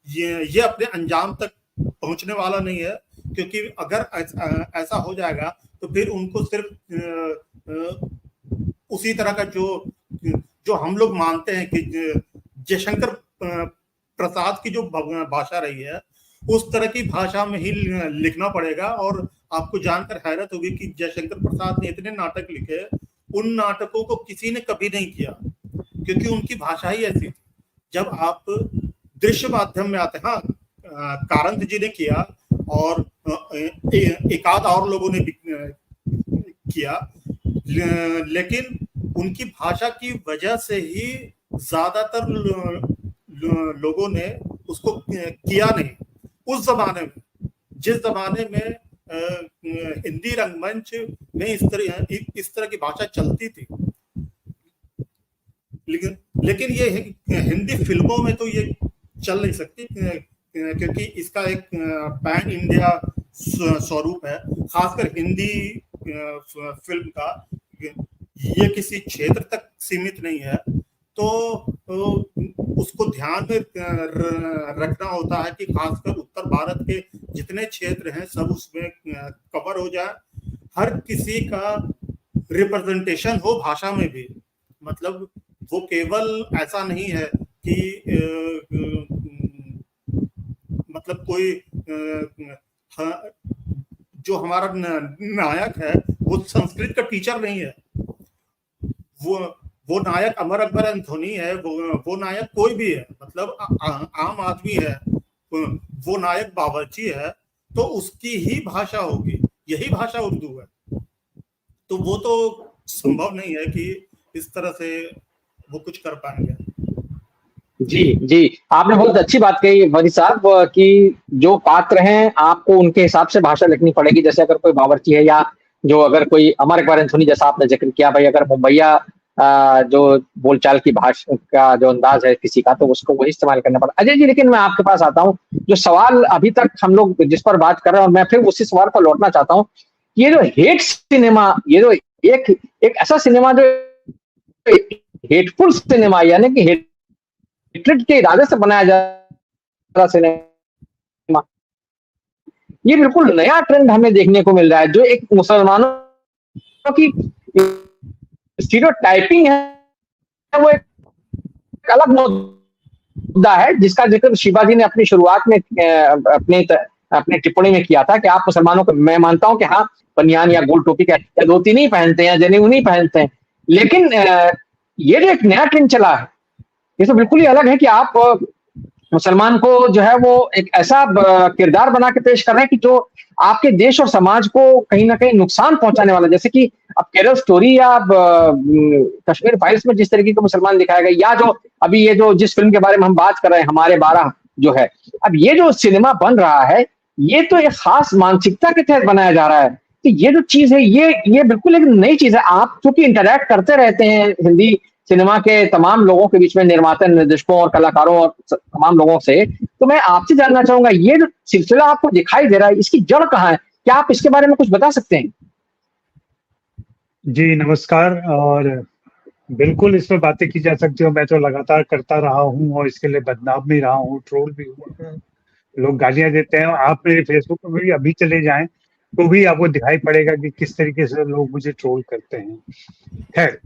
ये अपने अंजाम तक पहुंचने वाला नहीं है, क्योंकि अगर ऐसा हो जाएगा तो फिर उनको सिर्फ उसी तरह का जो हम लोग मानते हैं कि जयशंकर प्रसाद की जो भाषा रही है उस तरह की भाषा में ही लिखना पड़ेगा, और आपको जानकर हैरत होगी कि जयशंकर प्रसाद ने इतने नाटक लिखे, उन नाटकों को किसी ने कभी नहीं किया, क्योंकि उनकी भाषा ही ऐसी थी। जब आप दृश्य माध्यम में आते, हाँ कारंत जी ने किया और एक आध और लोगों ने किया, लेकिन उनकी भाषा की वजह से ही ज्यादातर लोगों ने उसको किया नहीं। उस जमाने में, जिस जमाने में हिंदी रंगमंच में इस तरह की भाषा चलती थी, लेकिन ये हिंदी फिल्मों में तो ये चल नहीं सकती, क्योंकि इसका एक पैन इंडिया स्वरूप है, खासकर हिंदी फिल्म का। ये किसी क्षेत्र तक सीमित नहीं है, तो उसको ध्यान में रखना होता है कि खासकर उत्तर भारत के जितने क्षेत्र हैं सब उसमें कवर हो जाए, हर किसी का रिप्रेजेंटेशन हो भाषा में भी। मतलब वो केवल ऐसा नहीं है कि मतलब कोई जो हमारा नायक है वो संस्कृत का टीचर नहीं है, वो नायक अमर अकबर एंथोनी है, वो नायक कोई भी है, मतलब आम आदमी है, वो नायक बावर्ची है, तो उसकी ही भाषा होगी, यही भाषा उर्दू है। तो वो तो संभव नहीं है कि इस तरह से वो कुछ कर पाएंगे। जी जी, आपने बहुत अच्छी बात कही वली साहब कि जो पात्र हैं आपको उनके हिसाब से भाषा लिखनी पड़ेगी। जैसे अगर कोई बावर्ची है या जो अगर कोई अमर अकबर एंथोनी जैसा आपने जिक्र किया भाई, अगर मुंबईया जो बोलचाल की भाषा का जो अंदाज है किसी का, तो उसको वही इस्तेमाल करना पड़ा। अजय जी, लेकिन मैं आपके पास आता हूँ, जो सवाल अभी तक हम लोग जिस पर बात कर रहे हैं, और मैं फिर उसी सवाल पर लौटना चाहता हूँ। ये जो हेट सिनेमा, ये जो एक ऐसा सिनेमा जो हेटफुल सिनेमा, यानी कि हेट्रेड के इरादे से बनाया जा रहा सिनेमा, ये बिल्कुल नया ट्रेंड हमें देखने को मिल रहा है, जो एक मुसलमानों की स्टीरियोटाइपिंग है, वो एक अलग मुद्दा है, जिसका जिक्र शिवाजी ने अपनी शुरुआत में अपने टिप्पणी में किया था कि आप मुसलमानों को, मैं मानता हूं कि हाँ बनियान या गोल टोपी का धोती नहीं पहनते हैं, जनेऊ नहीं पहनते हैं, लेकिन ये जो एक नया ट्रेंड चला है, ये तो बिल्कुल ही अलग है कि आप मुसलमान को जो है वो एक ऐसा किरदार बना के पेश कर रहे हैं कि जो आपके देश और समाज को कहीं ना कहीं नुकसान पहुंचाने वाला। जैसे कि अब केरल स्टोरी या कश्मीर फाइल्स में जिस तरीके का मुसलमान दिखाया गया, या जो अभी ये जो जिस फिल्म के बारे में हम बात कर रहे हैं हमारे 12 जो है, अब ये जो सिनेमा बन रहा है, ये तो एक खास मानसिकता के तहत बनाया जा रहा है। तो ये जो चीज है, ये बिल्कुल एक नई चीज है। आप चूंकि इंटरैक्ट करते रहते हैं हिंदी सिनेमा के तमाम लोगों के बीच में, निर्माता, निर्देशकों और कलाकारों और तमाम लोगों से, तो मैं आपसे जानना चाहूंगा, ये जो सिलसिला आपको दिखाई दे रहा है, इसकी जड़ कहाँ है? क्या आप इसके बारे में कुछ बता सकते हैं? जी नमस्कार। और बिल्कुल इस पर बातें की जा सकती हो, मैं तो लगातार करता रहा हूँ और इसके लिए बदनाम भी रहा हूँ, ट्रोल भी हुआ, लोग गालियां देते हैं। आप मेरे फेसबुक पर भी अभी चले जाएं तो भी आपको दिखाई पड़ेगा कि किस तरीके से लोग मुझे ट्रोल करते हैं। खैर,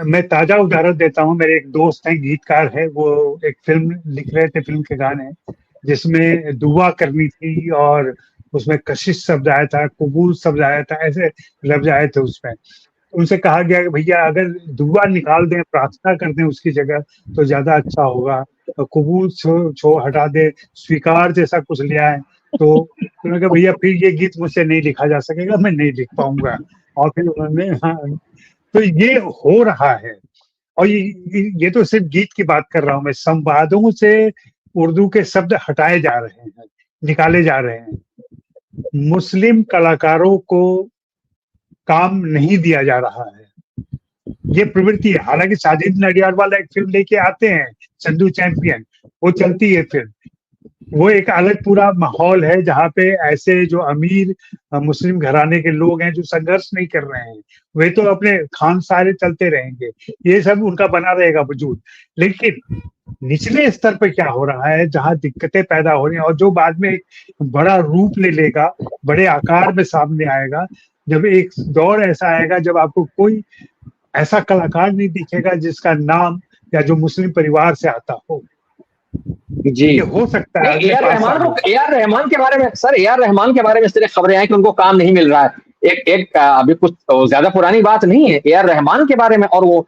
मैं ताजा उदाहरण देता हूँ। मेरे एक दोस्त हैं, गीतकार है, वो एक फिल्म लिख रहे थे, फिल्म के गाने, जिसमें दुआ करनी थी और उसमें कशिश शब्द आया था, कबूल शब्द आया था, ऐसे लफ्ज आए थे उसमें। उनसे कहा गया कि भैया अगर दुआ निकाल दें, प्रार्थना कर दें उसकी जगह, तो ज्यादा अच्छा होगा, कबूल छो हटा दे, स्वीकार जैसा कुछ ले आए। तो उन्होंने कहा भैया फिर ये गीत मुझसे नहीं लिखा जा सकेगा, मैं नहीं लिख पाऊंगा। और फिर उन्होंने, हाँ, तो ये हो रहा है। और ये तो सिर्फ गीत की बात कर रहा हूं मैं, संवादों से उर्दू के शब्द हटाए जा रहे हैं, निकाले जा रहे हैं। मुस्लिम कलाकारों को काम नहीं दिया जा रहा है, ये प्रवृत्ति है। हालांकि साजिद नडियाड वाला एक फिल्म लेके आते हैं, संधू चैंपियन, वो चलती है फिल्म, वो एक अलग पूरा माहौल है जहाँ पे ऐसे जो अमीर मुस्लिम घराने के लोग हैं जो संघर्ष नहीं कर रहे हैं, वे तो अपने खान सारे चलते रहेंगे, ये सब उनका बना रहेगा वजूद। लेकिन निचले स्तर पे क्या हो रहा है, जहाँ दिक्कतें पैदा हो रही हैं और जो बाद में एक बड़ा रूप ले लेगा, बड़े आकार में सामने आएगा, जब एक दौर ऐसा आएगा जब आपको कोई ऐसा कलाकार नहीं दिखेगा जिसका नाम या जो मुस्लिम परिवार से आता हो। जी ये हो सकता है नहीं, अगले 5 सालों में। ए आर रहमान के बारे में सर, ए आर रहमान के बारे में इस तरह खबरें आई कि उनको काम नहीं मिल रहा है। अभी कुछ ज्यादा पुरानी बात नहीं है, ए आर रहमान के बारे में, और वो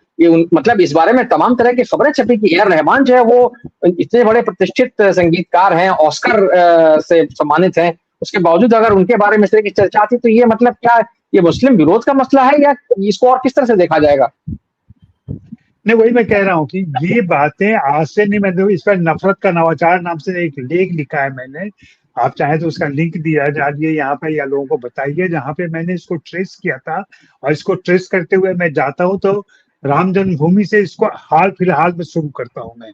मतलब इस बारे में तमाम तरह की खबरें छपी कि ए आर रहमान जो है वो इतने बड़े प्रतिष्ठित संगीतकार हैं, ऑस्कर से सम्मानित हैं, उसके बावजूद अगर उनके बारे में इस तरह की चर्चा आती तो ये मतलब क्या, ये मुस्लिम विरोध का मसला है या इसको और किस तरह से देखा जाएगा? नहीं, वही मैं कह रहा हूँ कि ये बातें आज से नहीं, मैंने इस पर नफरत का नवाचार नाम से एक लेख लिखा है मैंने, आप चाहे तो उसका लिंक दिया डालिए यहाँ पे या लोगों को बताइए, जहाँ पे मैंने इसको ट्रेस किया था। और इसको ट्रेस करते हुए मैं जाता हूँ तो राम जन्मभूमि से इसको हाल फिलहाल में शुरू करता हूँ मैं।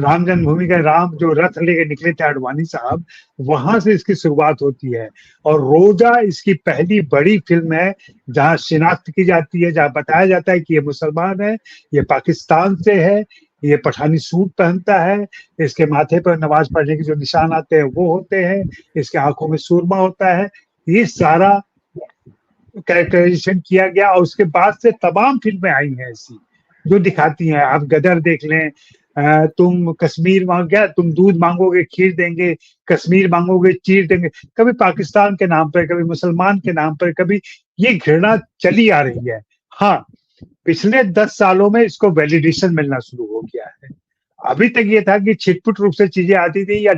राम जन्मभूमि का राम जो रथ लेके निकले थे आडवाणी साहब, वहां से इसकी शुरुआत होती है। और रोजा इसकी पहली बड़ी फिल्म है जहाँ शिनाख्त की जाती है, जहाँ बताया जाता है कि ये मुसलमान है, ये पाकिस्तान से है, ये पठानी सूट पहनता है, इसके माथे पर नमाज पढ़ने के जो निशान आते हैं वो होते हैं, इसके आंखों में सुरमा होता है। ये सारा कैरेक्टराइजेशन किया गया। और उसके बाद से तमाम फिल्में आई हैं ऐसी जो दिखाती हैं। आप गदर देख लें, तुम कश्मीर मांग गया, तुम दूध मांगोगे खीर देंगे, कश्मीर मांगोगे चीर देंगे। कभी पाकिस्तान के नाम पर, कभी मुसलमान के नाम पर, कभी ये घृणा चली आ रही है। हाँ, पिछले 10 सालों में इसको वैलिडेशन मिलना शुरू हो गया है। अभी तक ये था कि छिटपुट रूप से चीजें आती थी या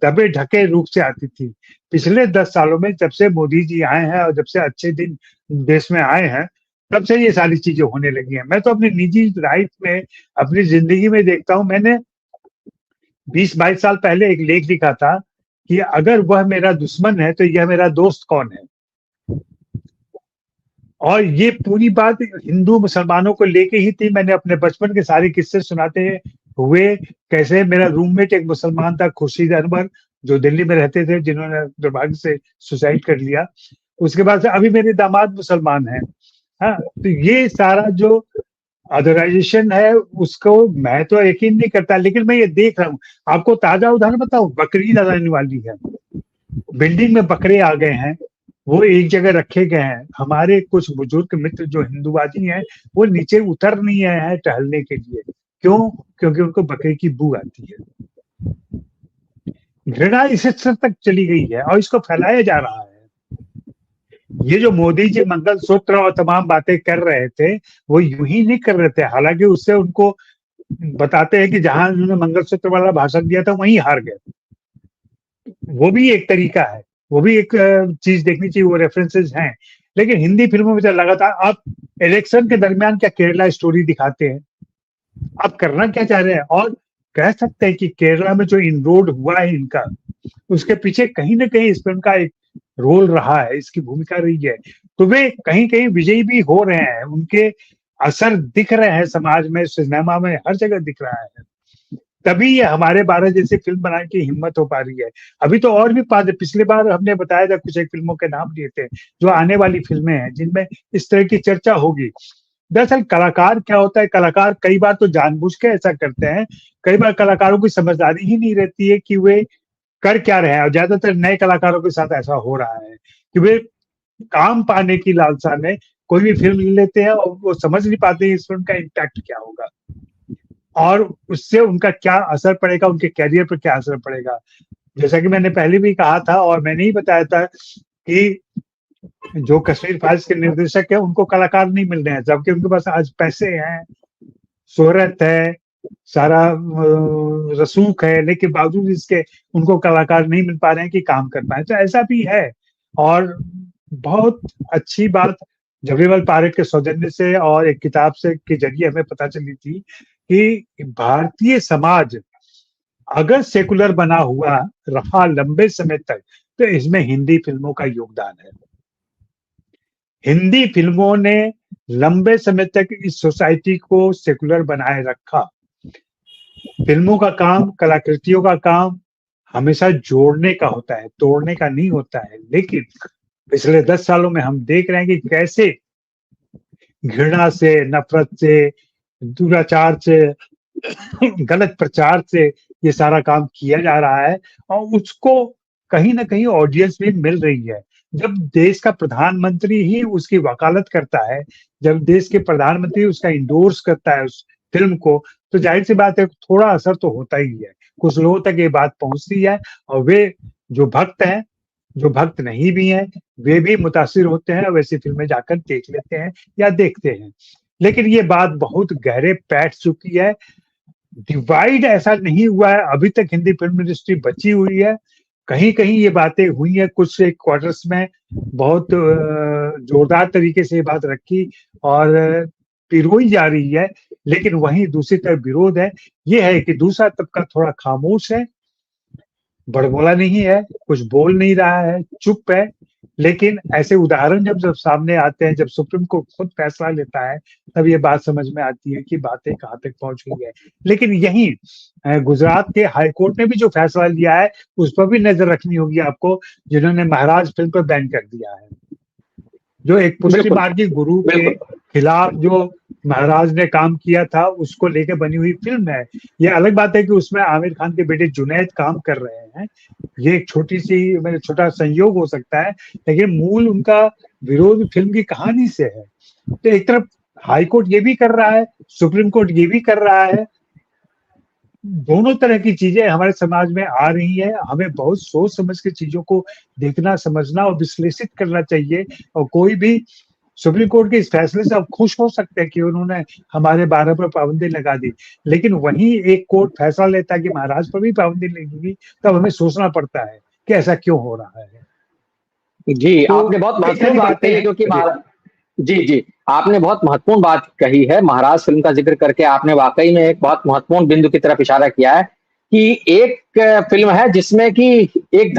दबे ढके रूप से आती थी। पिछले 10 सालों में जब से मोदी जी आए हैं और जब से अच्छे दिन देश में आए हैं, तब से ये सारी चीजें होने लगी हैं। मैं तो अपनी निजी लाइफ में, अपनी जिंदगी में देखता हूं, मैंने 20-22 साल पहले एक लेख लिखा था कि अगर वह मेरा दुश्मन है तो यह मेरा दोस्त कौन है। और ये पूरी बात हिंदू मुसलमानों को लेके ही थी। मैंने अपने बचपन के सारे किस्से सुनाते हुए, कैसे मेरा रूममेट एक मुसलमान था, खुर्शीद अनवर, जो दिल्ली में रहते थे, जिन्होंने दुर्भाग्य से सुसाइड कर लिया। उसके बाद से अभी मेरे दामाद मुसलमान हैं। हाँ, तो ये सारा जो अदराइजेशन है उसको मैं तो यकीन नहीं करता, लेकिन मैं ये देख रहा हूँ। आपको ताजा उदाहरण बताऊं, बकरीद आने वाली है, बिल्डिंग में बकरे आ गए हैं, वो एक जगह रखे गए हैं। हमारे कुछ बुजुर्ग मित्र जो हिंदूवादी हैं वो नीचे उतर नहीं आए हैं टहलने के लिए। क्यों? क्योंकि उनको बकरे की बू आती है। घृणा इस स्तर तक चली गई है और इसको फैलाया जा रहा है। ये जो मोदी जी मंगलसूत्र और तमाम बातें कर रहे थे, वो यूं ही नहीं कर रहे थे। हालांकि उससे उनको बताते हैं कि जहां उन्होंने मंगलसूत्र वाला भाषण दिया था वहीं हार गए। वो भी एक तरीका है, वो भी एक चीज देखनी चाहिए, वो रेफरेंसेस हैं। लेकिन हिंदी फिल्मों में तो लगातार आप इलेक्शन के दरमियान क्या केरला स्टोरी दिखाते हैं, आप करना क्या चाह रहे हैं? और कह सकते हैं कि केरला में जो इनरोड हुआ है इनका, उसके पीछे कहीं ना कहीं इस फिल्म का एक रोल रहा है, इसकी भूमिका रही है। तो वे कहीं कहीं विजयी भी हो रहे हैं, उनके असर दिख रहे हैं समाज में, सिनेमा में, हर जगह दिख रहा है। तभी ये हमारे 12 जैसी फिल्म बनाने की हिम्मत हो पा रही है। अभी तो और भी पिछली बार हमने बताया था, कुछ एक फिल्मों के नाम लिए थे जो आने वाली फिल्में हैं जिनमें इस तरह की चर्चा होगी। दरअसल कलाकार क्या होता है, कलाकार कई बार तो जानबूझ के ऐसा करते हैं, कई बार कलाकारों की समझदारी ही नहीं रहती है कि वे कर क्या रहे हैं। और ज्यादातर नए कलाकारों के साथ ऐसा हो रहा है कि वे काम पाने की लालसा में कोई भी फिल्म ले लेते हैं और वो समझ नहीं पाते इस फिल्म का इम्पैक्ट क्या होगा और उससे उनका क्या असर पड़ेगा, उनके कैरियर पर क्या असर पड़ेगा। जैसा कि मैंने पहले भी कहा था और मैंने ही बताया था कि जो कश्मीर फाइल्स के निर्देशक है उनको कलाकार नहीं मिल रहे हैं, जबकि उनके पास आज पैसे हैं, शोहरत है, सारा रसूख है, लेकिन बावजूद इसके उनको कलाकार नहीं मिल पा रहे हैं कि काम कर पाए। तो ऐसा भी है। और बहुत अच्छी बात जबरीवाल पारेख के सौजन्य से और एक किताब से के जरिए हमें पता चली थी कि भारतीय समाज अगर सेकुलर बना हुआ रहा लंबे समय तक तो इसमें हिंदी फिल्मों का योगदान है। हिंदी फिल्मों ने लंबे समय तक इस सोसाइटी को सेकुलर बनाए रखा। फिल्मों का काम, कलाकृतियों का काम हमेशा जोड़ने का होता है, तोड़ने का नहीं होता है। लेकिन पिछले 10 सालों में हम देख रहे हैं कि कैसे घृणा से, नफरत से, दुराचार से, गलत प्रचार से ये सारा काम किया जा रहा है और उसको कहीं ना कहीं ऑडियंस भी मिल रही है। जब देश का प्रधानमंत्री ही उसकी वकालत करता है, जब देश के प्रधानमंत्री उसका इंडोर्स करता है उस फिल्म को, तो जाहिर सी बात है थोड़ा असर तो होता ही है। कुछ लोगों तक ये बात पहुंचती है और वे जो भक्त हैं, जो भक्त नहीं भी हैं, वे भी मुतासिर होते हैं और वैसी फिल्में जाकर देख लेते हैं या देखते हैं। लेकिन ये बात बहुत गहरे बैठ चुकी है। डिवाइड ऐसा नहीं हुआ है, अभी तक हिंदी फिल्म इंडस्ट्री बची हुई है। कहीं कहीं ये बातें हुई हैं, कुछ एक क्वार्टर्स में बहुत जोरदार तरीके से ये बात रखी और पिरोई जा रही है, लेकिन वहीं दूसरी तरफ विरोध है। ये है कि दूसरा तबका थोड़ा खामोश है, बड़बोला नहीं है, कुछ बोल नहीं रहा है, चुप है। लेकिन ऐसे उदाहरण जब जब सामने आते हैं, जब सुप्रीम कोर्ट खुद फैसला लेता है, तब ये बात समझ में आती है कि बातें कहाँ तक पहुंच गई है। लेकिन यही गुजरात के हाई कोर्ट ने भी जो फैसला लिया है, उस पर भी नजर रखनी होगी आपको, जिन्होंने महाराज फिल्म पर बैन कर दिया है। जो एक पुष्टि मार्गी गुरु के खिलाफ जो महाराज ने काम किया था, उसको लेकर बनी हुई फिल्म है। ये अलग बात है कि उसमें आमिर खान के बेटे जुनैद काम कर रहे हैं, ये एक छोटा संयोग हो सकता है, लेकिन मूल उनका विरोध फिल्म की कहानी से है। तो एक तरफ हाई कोर्ट ये भी कर रहा है, सुप्रीम कोर्ट ये भी कर रहा है। दोनों तरह की चीजें हमारे समाज में आ रही है। हमें बहुत सोच समझ के चीजों को देखना, समझना और विश्लेषित करना चाहिए। और कोई भी सुप्रीम कोर्ट के इस फैसले से अब खुश हो सकते हैं कि उन्होंने हमारे 12 पर पाबंदी लगा दी, लेकिन वहीं एक कोर्ट फैसला लेता है कि महाराज पर भी पाबंदी लगेगी, तब हमें सोचना पड़ता है कि ऐसा क्यों हो रहा है। जी, तो आपने बहुत महत्वपूर्ण बात कही है, क्योंकि जी, आपने बहुत महत्वपूर्ण बात कही है। महाराज फिल्म का जिक्र करके आपने वाकई में एक बहुत महत्वपूर्ण बिंदु की तरफ इशारा किया है कि एक फिल्म है जिसमें कि एक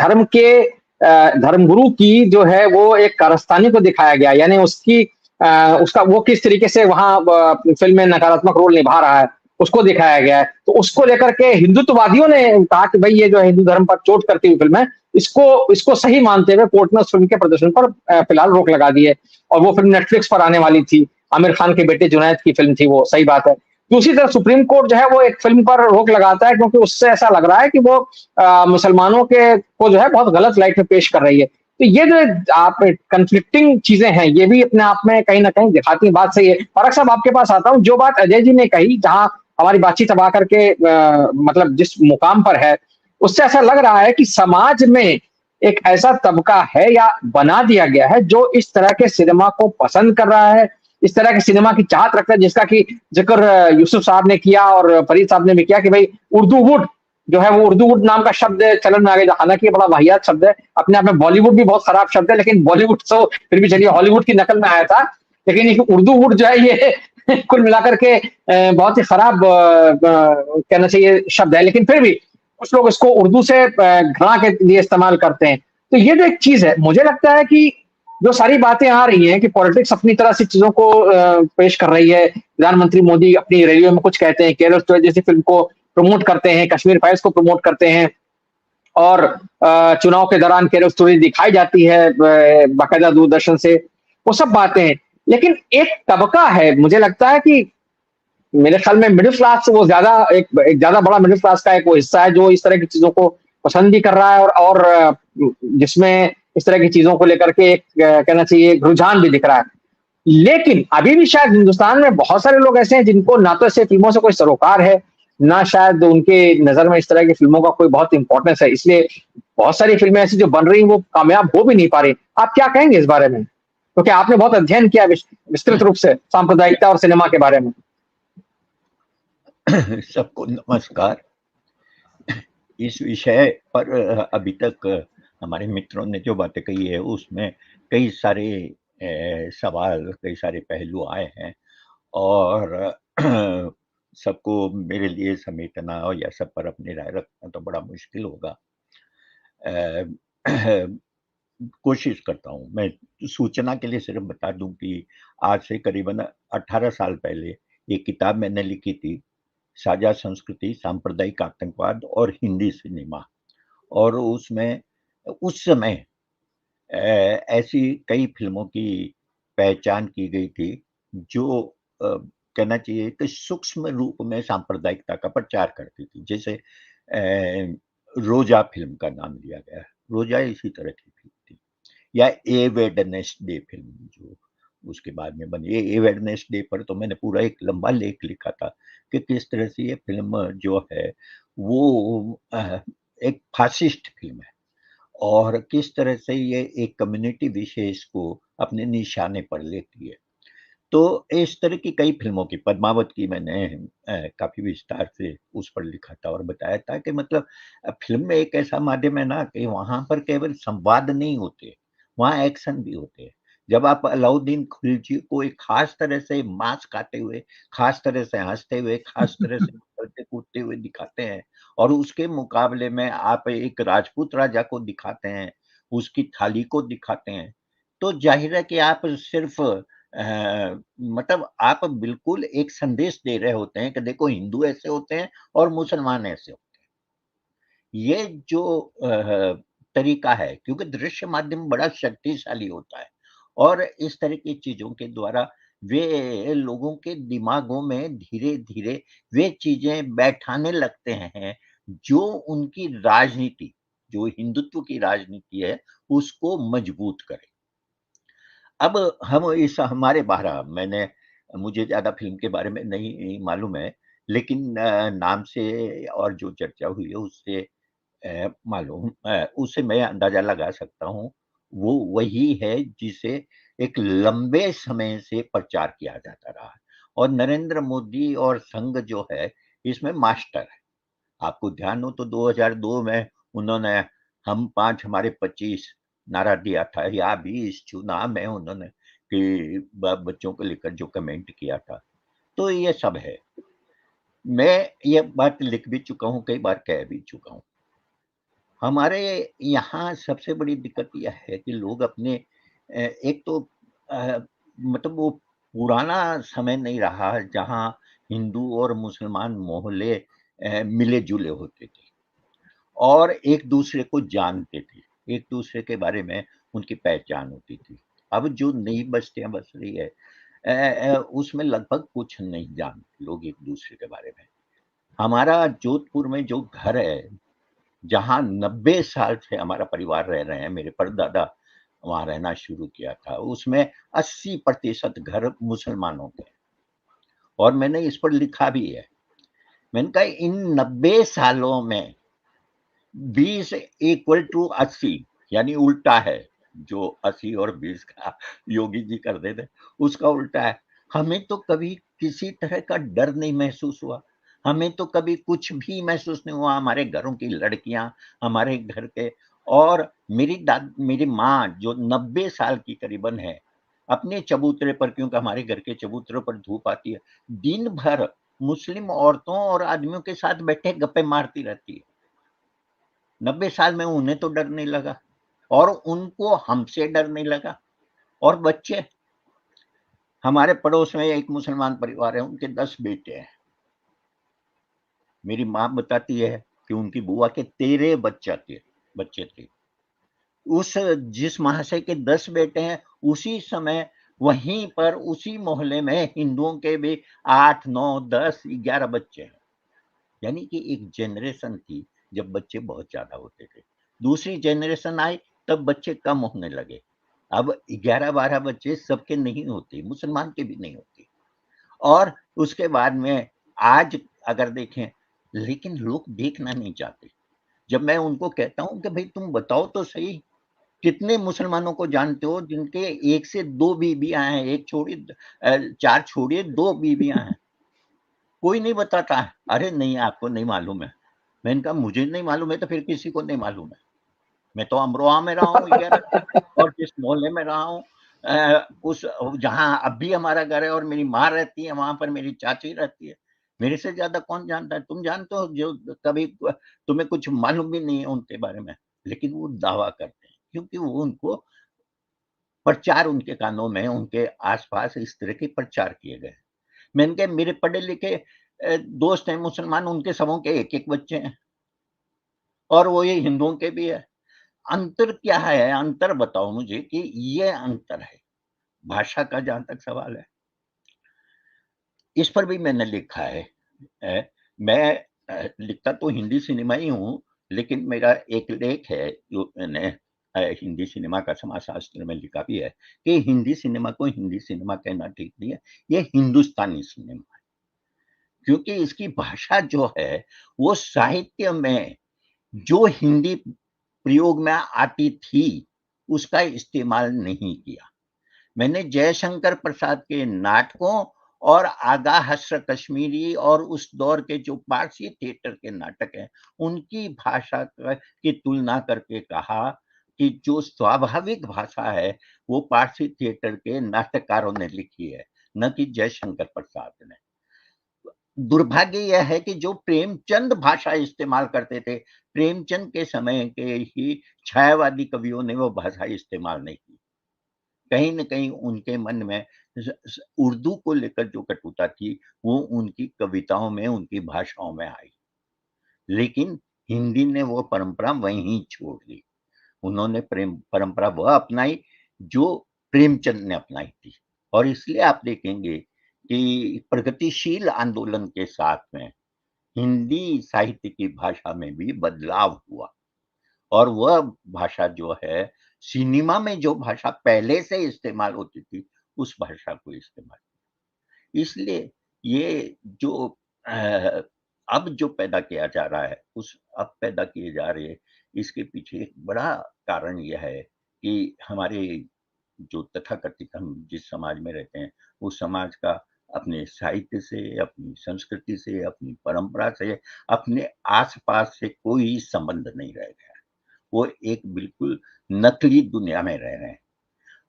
धर्मगुरु की जो है वो एक कारस्तानी को दिखाया गया, यानी उसका वो किस तरीके से वहां फिल्म में नकारात्मक रोल निभा रहा है, उसको दिखाया गया है। तो उसको लेकर के हिंदुत्ववादियों ने कहा कि भाई ये जो हिंदू धर्म पर चोट करती हुई फिल्म है, इसको सही मानते हुए कोर्ट ने उस फिल्म के प्रदर्शन पर फिलहाल रोक लगा दी है। और वो फिल्म नेटफ्लिक्स पर आने वाली थी, आमिर खान के बेटे जुनैद की फिल्म थी वो, सही बात है। दूसरी तरफ सुप्रीम कोर्ट जो है वो एक फिल्म पर रोक लगाता है क्योंकि उससे ऐसा लग रहा है कि वो मुसलमानों को जो है बहुत गलत लाइट में पेश कर रही है। तो ये जो आप कंफ्लिक्टिंग चीजें हैं, ये भी अपने आप में कहीं ना कहीं दिखाती बात सही है। फारक साहब, आपके पास आता हूं। जो बात अजय जी ने कही, जहां हमारी बातचीत अब आकर के मतलब जिस मुकाम पर है, उससे ऐसा लग रहा है कि समाज में एक ऐसा तबका है या बना दिया गया है जो इस तरह के सिनेमा को पसंद कर रहा है, इस तरह के सिनेमा की चाहत रखता है, जिसका कि जिक्र यूसुफ साहब ने किया और फरीद साहब ने भी किया कि भाई उर्दू वुड जो है, वो उर्दू वुड नाम का शब्द चलन में आ गया। हालांकि ये बड़ा वाहियात शब्द है, अपने आप में बॉलीवुड भी बहुत खराब शब्द है, लेकिन बॉलीवुड तो फिर भी चलिए हॉलीवुड की नकल में आया था, लेकिन ये उर्दू वुड जो है ये कुल मिलाकर के बहुत ही खराब कहना चाहिए शब्द है। लेकिन फिर भी कुछ लोग इसको उर्दू से घृणा के लिए इस्तेमाल करते हैं। तो ये जो एक चीज है, मुझे लगता है कि जो सारी बातें आ रही हैं कि पॉलिटिक्स अपनी तरह से चीजों को पेश कर रही है। प्रधानमंत्री मोदी अपनी रैलियों में कुछ कहते हैं, केरल स्टोरी जैसी फिल्म को प्रमोट करते हैं, कश्मीर फाइल्स को प्रमोट करते हैं, और चुनाव के दौरान केरल स्टोरी दिखाई जाती है बाकायदा दूरदर्शन से, वो सब बातें हैं। लेकिन एक तबका है, मुझे लगता है कि मेरे ख्याल में मिडिल क्लास, वो ज्यादा एक ज्यादा बड़ा मिडिल क्लास का एक वो हिस्सा है जो इस तरह की चीजों को पसंद भी कर रहा है, और जिसमें इस तरह की चीजों को लेकर के एक कहना चाहिए रुझान भी दिख रहा है। लेकिन अभी भी शायद हिंदुस्तान में बहुत सारे लोग ऐसे हैं जिनको ना तो ऐसे फिल्मों से कोई सरोकार है, ना शायद उनके नजर में इस तरह की फिल्मों का कोई बहुत इंपॉर्टेंस है। इसलिए बहुत सारी फिल्में ऐसी जो बन रही हैं वो कामयाब हो भी नहीं पा रही। आप क्या कहेंगे इस बारे में, क्योंकि आपने बहुत अध्ययन किया विस्तृत रूप से सांप्रदायिकता और सिनेमा के बारे में। सबको नमस्कार। इस विषय पर अभी तक हमारे मित्रों ने जो बातें कही है उसमें कई सारे सवाल, कई सारे पहलू आए हैं, और सबको मेरे लिए समेटना या सब पर अपनी राय रखना तो बड़ा मुश्किल होगा। कोशिश करता हूँ। मैं सूचना के लिए सिर्फ बता दूं कि आज से करीबन 18 साल पहले एक किताब मैंने लिखी थी, साझा संस्कृति, सांप्रदायिक आतंकवाद और हिंदी सिनेमा, और उसमें उस समय ऐसी कई फिल्मों की पहचान की गई थी जो कहना चाहिए कि सूक्ष्म रूप में सांप्रदायिकता का प्रचार करती थी। जैसे रोजा फिल्म का नाम लिया गया, रोजा इसी तरह की फिल्म थी, या ए वेडनेसडे फिल्म जो उसके बाद में बनी। ए वेडनेसडे पर तो मैंने पूरा एक लंबा लेख लिखा था कि किस तरह से ये फिल्म जो है वो एक फासिस्ट फिल्म है और किस तरह से ये एक कम्युनिटी विशेष को अपने निशाने पर लेती है। तो इस तरह की कई फ़िल्मों की, पद्मावत की मैंने काफ़ी विस्तार से उस पर लिखा था और बताया था कि मतलब फ़िल्म में एक ऐसा माध्यम है ना कि वहाँ पर केवल संवाद नहीं होते, वहाँ एक्शन भी होते हैं। जब आप अलाउद्दीन खिलजी को एक ख़ास तरह से मांस खाते हुए, ख़ास तरह से हँसते हुए, ख़ास तरह से उछलते-कूदते हुए दिखाते हैं और उसके मुकाबले में आप एक राजपूत राजा को दिखाते हैं, उसकी थाली को दिखाते हैं, तो ज़ाहिर है कि आप सिर्फ़ मतलब आप बिल्कुल एक संदेश दे रहे होते हैं कि देखो हिंदू ऐसे होते हैं और मुसलमान ऐसे होते हैं। ये जो तरीका है क्योंकि दृश्य माध्यम बड़ा शक्तिशाली होता है और इस तरह की चीज़ों के द्वारा वे लोगों के दिमागों में धीरे-धीरे वे चीज़ें बैठाने लगते हैं, जो उनकी राजनीति, जो हिंदुत्व की राजनीति है, उसको मजबूत करे। अब हम इस हमारे 12 मैंने मुझे ज़्यादा फ़िल्म के बारे में नहीं मालूम है, लेकिन नाम से और जो चर्चा हुई है उससे मालूम उससे मैं अंदाज़ा लगा सकता हूँ, वो वही है जिसे एक लंबे समय से प्रचार किया जाता रहा है और नरेंद्र मोदी और संघ जो है, इसमें मास्टर है। आपको ध्यान हो तो 2002 में उन्होंने हम 5 हमारे 25 नारा दिया था या भी इस चुनाव में उन्होंने कि बच्चों को लेकर जो कमेंट किया था, तो ये सब है। मैं ये बात लिख भी चुका हूँ, कई बार कह भी चुका हूँ। हमारे यहाँ सबसे बड़ी दिक्कत यह है कि लोग अपने एक तो अ, मतलब वो पुराना समय नहीं रहा जहाँ हिंदू और मुसलमान मोहल्ले मिले-जुले होते थे। और एक-दूसरे को जानते थे, एक-दूसरे के बारे में उनकी पहचान होती थी। अब जो नई बस्तियाँ बस रही है उसमें लगभग कुछ नहीं जानते लोग एक-दूसरे के बारे में। हमारा जोधपुर में जो घर है, जहाँ 90 साल से हमारा परिवार रह रहे हैं, मेरे परदादा वहाँ रहना शुरू किया था, उसमें 80% घर मुसलमानों के हैं और मैंने इस पर लिखा भी है। मैंने कहा इन 90 सालों में 20 इक्वल टू 80 यानी उल्टा है जो 80 और 20 का योगी जी करते थे उसका उल्टा है। हमें तो कभी किसी तरह का डर नहीं महसूस हुआ, हमें तो कभी कुछ भी महसूस नहीं हुआ। हमारे घरों की लड़कियां हमारे घर के और मेरी माँ जो 90 साल की करीबन है, अपने चबूतरे पर, क्योंकि हमारे घर के चबूतरे पर धूप आती है, दिन भर मुस्लिम औरतों और आदमियों के साथ बैठे गप्पे मारती रहती है। 90 साल में उन्हें तो डर नहीं लगा और उनको हमसे डर नहीं लगा। और बच्चे, हमारे पड़ोस में एक मुसलमान परिवार है, उनके 10 बेटे हैं। मेरी माँ बताती है कि उनकी बुआ के 13 बच्चे थे। उस जिस महाशय के 10 बेटे हैं, उसी समय वहीं पर उसी मोहल्ले में हिंदुओं के भी 8, 9, 10, 11 बच्चे हैं। यानी कि एक जनरेशन थी जब बच्चे बहुत ज़्यादा होते थे। दूसरी जनरेशन आई तब बच्चे कम होने लगे। अब 11-12 बच्चे सबके नहीं होते, मुसलमान के भी नहीं होते। और उसके बाद में आज अगर देखें, लेकिन लोग देखना नहीं चाहते। जब मैं उनको कहता हूँ कि भई तुम बताओ तो सही, कितने मुसलमानों को जानते हो जिनके 1 से 2 बीवियाँ हैं, 1 छोड़िए 4 छोड़िए 2 बीवियाँ हैं। कोई नहीं बताता है। अरे नहीं, आपको नहीं मालूम है। मैंने कहा मुझे नहीं मालूम है तो फिर किसी को नहीं मालूम है। मैं तो अमरोहा में रहा हूँ 11 साल और जिस मोहल्ले में रहा हूँ उस जहाँ अब भी हमारा घर है और मेरी माँ रहती है, वहाँ पर मेरी चाची रहती है। मेरे से ज़्यादा कौन जानता है? तुम जानते हो जो कभी तुम्हें कुछ मालूम भी नहीं है उनके बारे में, लेकिन वो दावा करते हैं क्योंकि वो उनको प्रचार उनके कानों में, उनके आस-पास इस तरह के प्रचार किए गए। मैंने कहा मेरे पढ़े-लिखे दोस्त हैं मुसलमान, उनके सबों के 1-1 बच्चे हैं और वो ये हिंदुओं के भी है। अंतर क्या है? अंतर बताओ मुझे कि ये अंतर है। भाषा का जहाँ तक सवाल है, इस पर भी मैंने लिखा है। मैं लिखता तो हिंदी सिनेमा ही हूँ, लेकिन मेरा एक लेख है जो मैंने हिंदी सिनेमा का समाजशास्त्र में लिखा भी है कि हिंदी सिनेमा को हिंदी सिनेमा कहना ठीक नहीं है, ये हिंदुस्तानी सिनेमा है। क्योंकि इसकी भाषा जो है वो साहित्य में जो हिंदी प्रयोग में आती थी उसका इस्तेमाल नहीं किया। मैंने जयशंकर प्रसाद के नाटकों और आगा हस्र कश्मीरी और उस दौर के जो पारसी थिएटर के नाटक हैं उनकी भाषा की तुलना करके कहा कि जो स्वाभाविक भाषा है वो पारसी थिएटर के नाटककारों ने लिखी है, न कि जयशंकर प्रसाद ने। दुर्भाग्य यह है कि जो प्रेमचंद भाषा इस्तेमाल करते थे, प्रेमचंद के समय के ही छायावादी कवियों ने वो भाषा इस्तेमाल नहीं की। कहीं न कहीं उनके मन में उर्दू को लेकर जो कटुता थी वो उनकी कविताओं में, उनकी भाषाओं में आई। लेकिन हिंदी ने वो परंपरा वहीं छोड़ दी। उन्होंने प्रेम परंपरा वह अपनाई जो प्रेमचंद ने अपनाई थी। और इसलिए आप देखेंगे कि प्रगतिशील आंदोलन के साथ में हिंदी साहित्य की भाषा में भी बदलाव हुआ और वह भाषा जो है सिनेमा में जो भाषा पहले से इस्तेमाल होती थी उस भाषा को इस्तेमाल किया। इसलिए ये जो अब जो पैदा किया जा रहा है उस अब पैदा किए जा रहे इसके पीछे एक बड़ा कारण यह है कि हमारे जो तथाकथित हम जिस समाज में रहते हैं उस समाज का अपने साहित्य से, अपनी संस्कृति से, अपनी परंपरा से, अपने आसपास से कोई संबंध नहीं रह गया। वो एक बिल्कुल नकली दुनिया में रह रहे हैं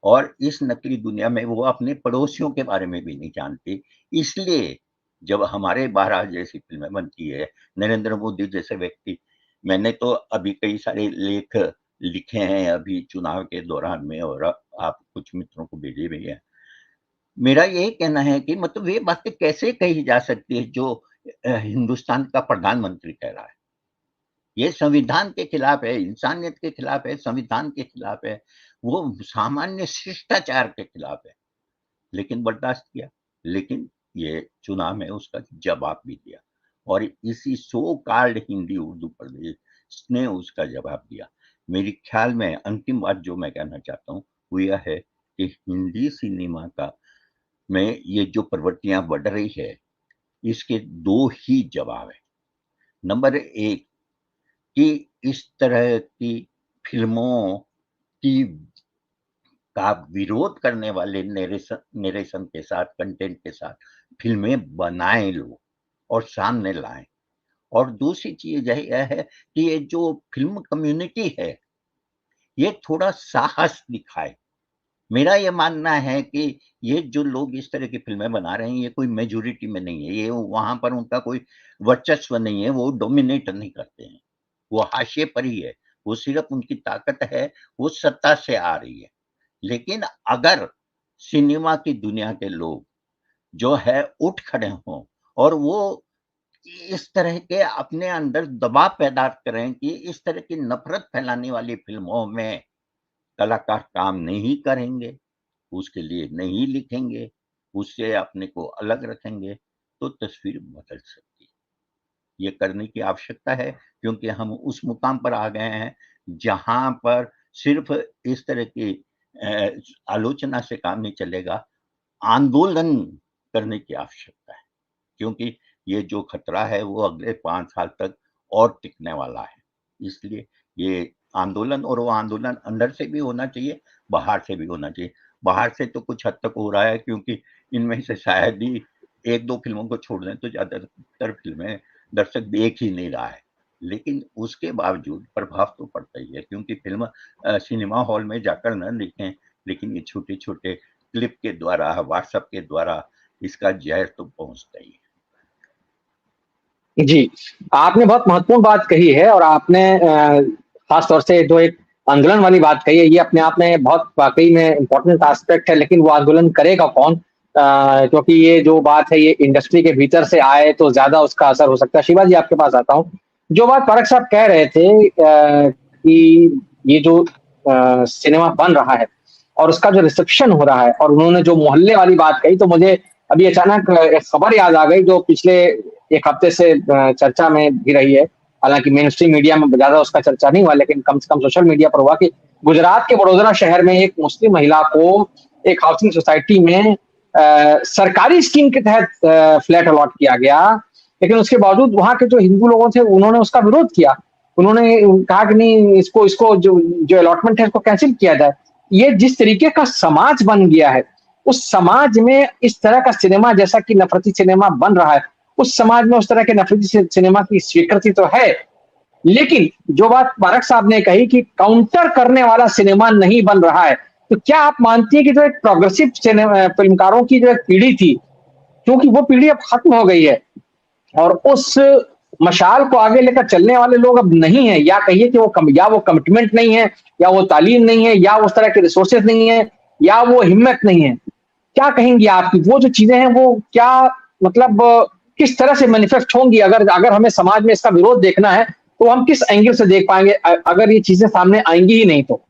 और इस नकली दुनिया में वो अपने पड़ोसियों के बारे में भी नहीं जानते। इसलिए जब हमारे 12 जैसी फिल्में बनती है, नरेंद्र मोदी जैसे व्यक्ति, मैंने तो अभी कई सारे लेख लिखे हैं अभी चुनाव के दौरान में और आप कुछ मित्रों को भेजे भी हैं। मेरा यही कहना है कि मतलब ये बातें कैसे कही जा सकती है जो हिंदुस्तान का प्रधानमंत्री कह रहा है। ये संविधान के खिलाफ है, इंसानियत के खिलाफ है, संविधान के खिलाफ है, वो सामान्य शिष्टाचार के खिलाफ है। लेकिन बर्दाश्त किया, लेकिन ये चुनाव में उसका जवाब भी दिया और इसी सो कॉल्ड हिंदी उर्दू प्रदेश ने उसका जवाब दिया। मेरे ख्याल में अंतिम बात जो मैं कहना चाहता हूँ वो यह है कि हिंदी सिनेमा का में ये जो प्रवृत्तियां बढ़ रही है इसके 2 ही जवाब है। नंबर 1 कि इस तरह की फिल्मों की का विरोध करने वाले नरेशन के साथ, कंटेंट के साथ फिल्में बनाएं लोग और सामने लाएं। और दूसरी चीज यह है कि ये जो फिल्म कम्युनिटी है ये थोड़ा साहस दिखाए। मेरा ये मानना है कि ये जो लोग इस तरह की फिल्में बना रहे हैं ये कोई मेजॉरिटी में नहीं है, ये वहां पर उनका कोई वर्चस्व नहीं है, वो डोमिनेट नहीं करते हैं, वो हाशिए पर ही है, वो सिर्फ उनकी ताकत है वो सत्ता से आ रही है। लेकिन अगर सिनेमा की दुनिया के लोग जो है उठ खड़े हों और वो इस तरह के अपने अंदर दबाव पैदा करें कि इस तरह की नफरत फैलाने वाली फिल्मों में कलाकार काम नहीं करेंगे, उसके लिए नहीं लिखेंगे, उससे अपने को अलग रखेंगे, तो तस्वीर बदल सकती है। ये करने की आवश्यकता है क्योंकि हम उस मुकाम पर आ गए हैं जहां पर सिर्फ इस तरह की आलोचना से काम नहीं चलेगा, आंदोलन करने की आवश्यकता है क्योंकि ये जो खतरा है वो अगले 5 साल तक और टिकने वाला है। इसलिए ये आंदोलन और वो आंदोलन अंदर से भी होना चाहिए, बाहर से भी होना चाहिए। बाहर से तो कुछ हद तक हो रहा है क्योंकि इनमें से शायद ही 1-2 फिल्मों को छोड़ दें तो ज़्यादातर फिल्में दर्शक देख ही नहीं रहा है। लेकिन उसके बावजूद प्रभाव तो पड़ता ही है क्योंकि फिल्म सिनेमा हॉल में जाकर न देखें, लेकिन ये छोटे-छोटे क्लिप के द्वारा, व्हाट्सएप के द्वारा इसका ज़हर तो पहुँचता ही है। जी, आपने बहुत महत्वपूर्ण बात कही है और आपने खास तौर से जो एक आंदोलन वाली बात कही है ये अपने आप में बहुत वाकई में इम्पोर्टेंट एस्पेक्ट है, लेकिन वो आंदोलन करेगा कौन? क्योंकि ये जो बात है ये इंडस्ट्री के भीतर से आए तो ज्यादा उसका असर हो सकता है। शिवा जी आपके पास आता हूँ, जो बात परख साहब कह रहे थे कि ये जो सिनेमा बन रहा है और उसका जो रिसेप्शन हो रहा है और उन्होंने जो मोहल्ले वाली बात कही तो मुझे अभी अचानक एक खबर याद आ गई जो पिछले 1 हफ्ते से चर्चा में भी रही है। हालांकि मेन स्ट्रीम मीडिया में ज्यादा उसका चर्चा नहीं हुआ लेकिन कम से कम सोशल मीडिया पर हुआ कि गुजरात के वडोदरा शहर में एक मुस्लिम महिला को एक हाउसिंग सोसाइटी में सरकारी स्कीम के तहत फ्लैट अलॉट किया गया, लेकिन उसके बावजूद वहां के जो हिंदू लोगों थे उन्होंने उसका विरोध किया। उन्होंने कहा कि नहीं, इसको इसको जो जो अलॉटमेंट है इसको कैंसिल किया जाए। ये जिस तरीके का समाज बन गया है, उस समाज में इस तरह का सिनेमा, जैसा कि नफरती सिनेमा बन रहा है, उस समाज में उस तरह के नफरती सिनेमा की स्वीकृति तो है, लेकिन जो बात बारक साहब ने कही कि काउंटर करने वाला सिनेमा नहीं बन रहा है, तो क्या आप मानती हैं कि जो एक प्रोग्रेसिव फिल्मकारों की जो एक पीढ़ी थी, क्योंकि वो पीढ़ी अब खत्म हो गई है और उस मशाल को आगे लेकर चलने वाले लोग अब नहीं है, या कहिए कि या वो कमिटमेंट नहीं है, या वो तालीम नहीं है, या उस तरह के रिसोर्सेज नहीं है, या वो हिम्मत नहीं है, क्या कहेंगी आप? वो जो चीजें हैं वो क्या मतलब किस तरह से मैनिफेस्ट होंगी? अगर हमें समाज में इसका विरोध देखना है तो हम किस एंगल से देख पाएंगे अगर ये चीजें सामने आएंगी ही नहीं तो?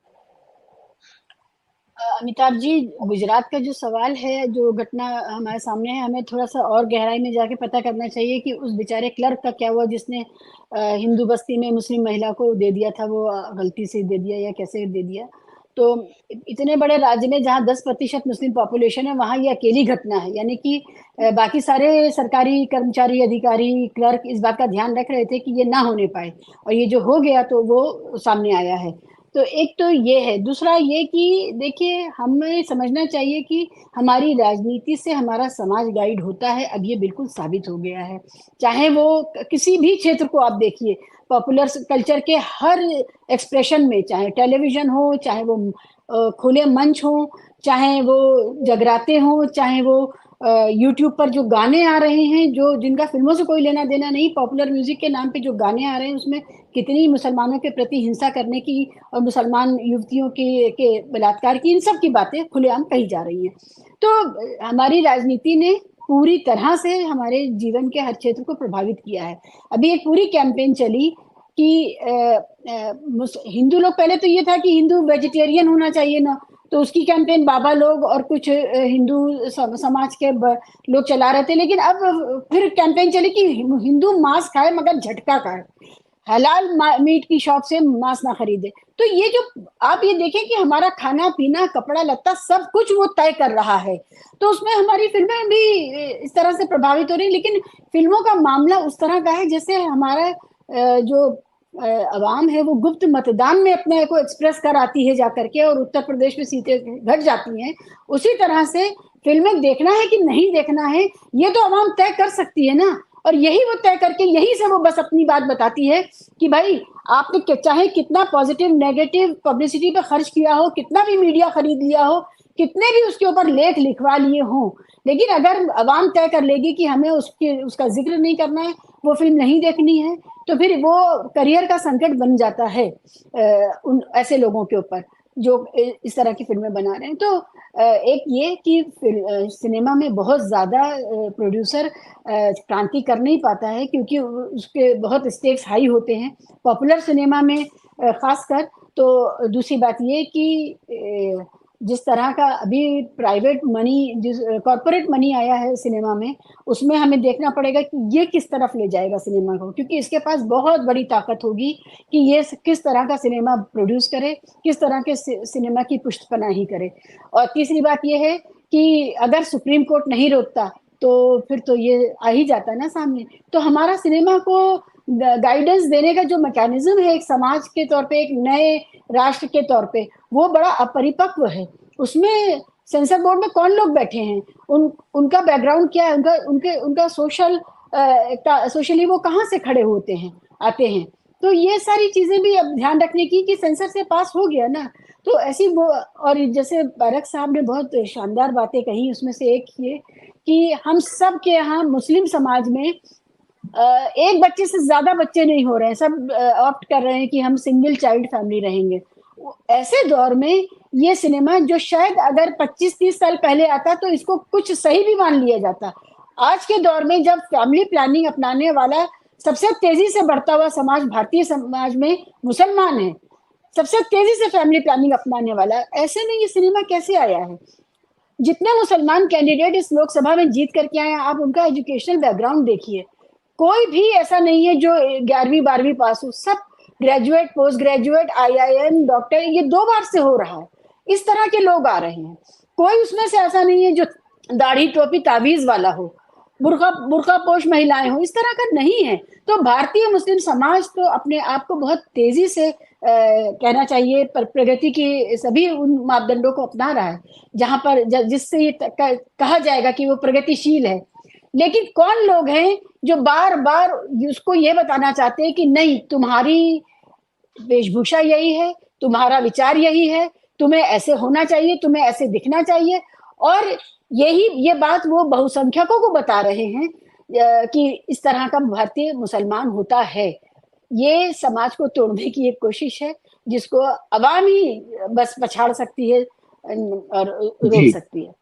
अमिताभ जी, गुजरात का जो सवाल है, जो घटना हमारे सामने है, हमें थोड़ा सा और गहराई में जाके पता करना चाहिए कि उस बेचारे क्लर्क का क्या हुआ जिसने हिंदू बस्ती में मुस्लिम महिला को दे दिया था, वो गलती से दे दिया या कैसे दे दिया। तो इतने बड़े राज्य में जहाँ 10% मुस्लिम पॉपुलेशन है, वहाँ ये अकेली घटना है, यानी कि बाकी सारे सरकारी कर्मचारी, अधिकारी, क्लर्क इस बात का ध्यान रख रहे थे कि ये ना होने पाए, और ये जो हो गया तो वो सामने आया है। तो एक तो ये है। दूसरा ये कि देखिए, हमें समझना चाहिए कि हमारी राजनीति से हमारा समाज गाइड होता है, अब ये बिल्कुल साबित हो गया है। चाहे वो किसी भी क्षेत्र को आप देखिए, पॉपुलर कल्चर के हर एक्सप्रेशन में, चाहे टेलीविजन हो, चाहे वो खुले मंच हो, चाहे वो जगराते हो, चाहे वो यूट्यूब पर जो गाने आ रहे हैं, जो जिनका फिल्मों से कोई लेना देना नहीं, पॉपुलर म्यूजिक के नाम पे जो गाने आ रहे हैं, उसमें कितनी मुसलमानों के प्रति हिंसा करने की और मुसलमान युवतियों के बलात्कार की, इन सब की बातें खुलेआम कही जा रही हैं। तो हमारी राजनीति ने पूरी तरह से हमारे जीवन के हर क्षेत्र को प्रभावित किया है। अभी एक पूरी कैंपेन चली कि हिंदू लोग, पहले तो ये था कि हिंदू वेजिटेरियन होना चाहिए ना, तो उसकी कैंपेन बाबा लोग और कुछ हिंदू समाज के लोग चला रहे थे। लेकिन अब फिर कैंपेन चली कि हिंदू मांस खाए मगर झटका खाए, हलाल मीट की शॉप से मांस ना खरीदे। तो ये जो आप ये देखें कि हमारा खाना पीना, कपड़ा लत्ता, सब कुछ वो तय कर रहा है। तो उसमें हमारी फिल्में भी इस तरह से प्रभावित हो रही। लेकिन फिल्मों का मामला उस तरह का है जैसे हमारा जो अवाम है वो गुप्त मतदान में अपने को एक्सप्रेस कर आती है जाकर के, और उत्तर प्रदेश में सीटें घट जाती हैं। उसी तरह से फिल्में देखना है कि नहीं देखना है, ये तो अवाम तय कर सकती है ना। और यही वो तय करके यही से वो बस अपनी बात बताती है कि भाई आपने चाहे कितना पॉजिटिव नेगेटिव पब्लिसिटी पे खर्च किया हो, कितना भी मीडिया खरीद लिया हो, कितने भी उसके ऊपर लेख लिखवा लिए हों, लेकिन अगर अवाम तय कर लेगी कि हमें उसका जिक्र नहीं करना है, वो फिल्म नहीं देखनी है, तो फिर वो करियर का संकट बन जाता है उन ऐसे लोगों के ऊपर जो इस तरह की फिल्में बना रहे हैं। तो एक ये कि सिनेमा में बहुत ज़्यादा प्रोड्यूसर क्रांति कर नहीं पाता है, क्योंकि उसके बहुत स्टेक्स हाई होते हैं पॉपुलर सिनेमा में खासकर। तो दूसरी बात ये कि जिस तरह का अभी प्राइवेट मनी, जिस कॉर्पोरेट मनी आया है सिनेमा में, उसमें हमें देखना पड़ेगा कि ये किस तरफ ले जाएगा सिनेमा को, क्योंकि इसके पास बहुत बड़ी ताकत होगी कि ये किस तरह का सिनेमा प्रोड्यूस करे, किस तरह के सिनेमा की पुष्टपनाही करे। और तीसरी बात ये है कि अगर सुप्रीम कोर्ट नहीं रोकता तो फिर तो ये आ ही जाता है ना सामने। तो हमारा सिनेमा को गाइडेंस देने का जो मैकेनिज्म है एक समाज के तौर पे, एक नए राष्ट्र के तौर पे, वो बड़ा अपरिपक्व है। उसमें सेंसर बोर्ड में कौन लोग बैठे हैं, उनका बैकग्राउंड क्या है, उनका सोशली वो कहाँ से खड़े होते हैं, आते हैं। तो ये सारी चीजें भी अब ध्यान रखने की कि सेंसर से पास हो गया ना, तो ऐसी वो। और जैसे बारक साहब ने बहुत शानदार बातें कही, उसमें से एक ये कि हम सब के यहाँ मुस्लिम समाज में एक बच्चे से ज्यादा बच्चे नहीं हो रहे हैं, सब ऑप्ट कर रहे हैं कि हम सिंगल चाइल्ड फैमिली रहेंगे। ऐसे दौर में ये सिनेमा, जो शायद अगर 25-30 साल पहले आता तो इसको कुछ सही भी मान लिया जाता, आज के दौर में जब फैमिली प्लानिंग अपनाने वाला सबसे तेजी से बढ़ता हुआ समाज भारतीय समाज में मुसलमान है, सबसे तेजी से फैमिली प्लानिंग अपनाने वाला, ऐसे में ये सिनेमा कैसे आया है? जितने मुसलमान कैंडिडेट इस लोकसभा में जीत करके आए, आप उनका एजुकेशनल बैकग्राउंड देखिए, कोई भी ऐसा नहीं है जो 11वीं 12वीं पास हो, सब graduate, post graduate, IIM, doctor, ये 2 बार से हो रहा है। इस तरह के लोग आ रहे हैं। कोई उसमें से ऐसा नहीं है जो दाढ़ी टोपी तावीज वाला हो, बुर्का पोश महिलाएं हो, इस तरह का नहीं है। तो भारतीय मुस्लिम समाज तो अपने आप को बहुत तेजी से कहना चाहिए प्रगति की सभी उन मापदंडों को अपना रहा है जहां पर जिससे ये कहा जाएगा कि वो प्रगतिशील है। लेकिन कौन लोग हैं जो बार बार उसको ये बताना चाहते हैं कि नहीं, तुम्हारी वेशभूषा यही है, तुम्हारा विचार यही है, तुम्हें ऐसे होना चाहिए, तुम्हें ऐसे दिखना चाहिए। और ये बात वो बहुसंख्यकों को बता रहे हैं कि इस तरह का भारतीय मुसलमान होता है। ये समाज को तोड़ने की एक कोशिश है जिसको अवाम ही बस पछाड़ सकती है और रोक सकती है।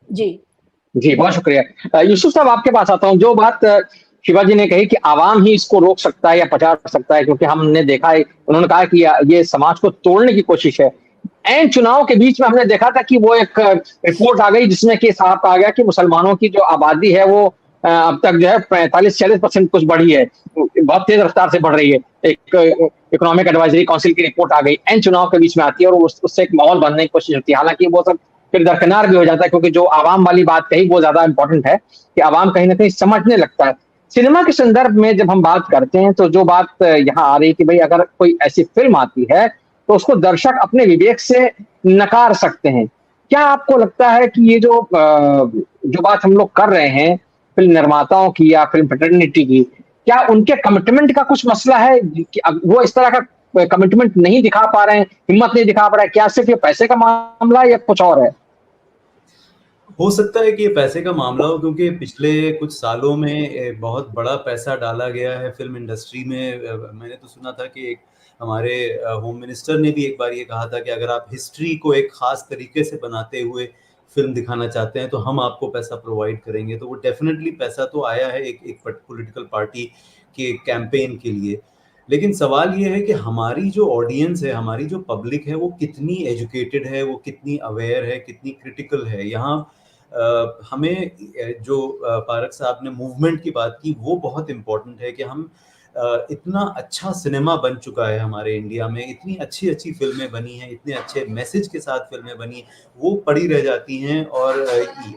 जी, बहुत शुक्रिया। यूसुफ साहब, आपके पास आता हूँ। जो बात शिवाजी ने कही कि आवाम ही इसको रोक सकता है या पछाड़ सकता है, क्योंकि हमने देखा है, उन्होंने कहा कि ये समाज को तोड़ने की कोशिश है। एन चुनाव के बीच में हमने देखा था कि वो एक रिपोर्ट आ गई जिसमें कि साफ कहा गया कि मुसलमानों की जो आबादी है वो अब तक जो है 45-40% कुछ बढ़ी है, बहुत तेज रफ्तार से बढ़ रही है। एक इकोनॉमिक एडवाइजरी काउंसिल की रिपोर्ट आ गई, एन चुनाव के बीच में आती है और उससे एक माहौल बनने की कोशिश होती है। हालांकि वो सब फिर दरकिनार भी हो जाता है, क्योंकि जो आवाम वाली बात कही वो ज्यादा इंपॉर्टेंट है कि आवाम कहीं ना कहीं समझने लगता है। सिनेमा के संदर्भ में जब हम बात करते हैं तो जो बात यहाँ आ रही है कि भाई अगर कोई ऐसी फिल्म आती है तो उसको दर्शक अपने विवेक से नकार सकते हैं। क्या आपको लगता है कि ये जो बात हम लोग कर रहे हैं फिल्म निर्माताओं की या फिल्म फ्रेटर्निटी की, क्या उनके कमिटमेंट का कुछ मसला है कि वो इस तरह का कमिटमेंट नहीं दिखा पा रहे हैं, हिम्मत नहीं दिखा पा रहे हैं? क्या सिर्फ ये पैसे का मामला है या कुछ और है? हो सकता है कि ये पैसे का मामला हो, क्योंकि पिछले कुछ सालों में बहुत बड़ा पैसा डाला गया है फिल्म इंडस्ट्री में। मैंने तो सुना था कि एक हमारे होम मिनिस्टर ने भी एक बार ये कहा था कि अगर आप हिस्ट्री को एक खास तरीके से बनाते हुए फिल्म दिखाना चाहते हैं तो हम आपको पैसा प्रोवाइड करेंगे। तो वो डेफिनेटली पैसा तो आया है एक पॉलिटिकल पार्टी के कैंपेन के लिए। लेकिन सवाल ये है कि हमारी जो ऑडियंस है, हमारी जो पब्लिक है, वो कितनी एजुकेटेड है, वो कितनी अवेयर है, कितनी क्रिटिकल है। यहाँ हमें जो पारक साहब ने मूवमेंट की बात की वो बहुत इम्पोर्टेंट है कि हम इतना अच्छा सिनेमा बन चुका है हमारे इंडिया में, इतनी अच्छी अच्छी फिल्में बनी हैं, इतने अच्छे मैसेज के साथ फिल्में बनी, वो पड़ी रह जाती हैं और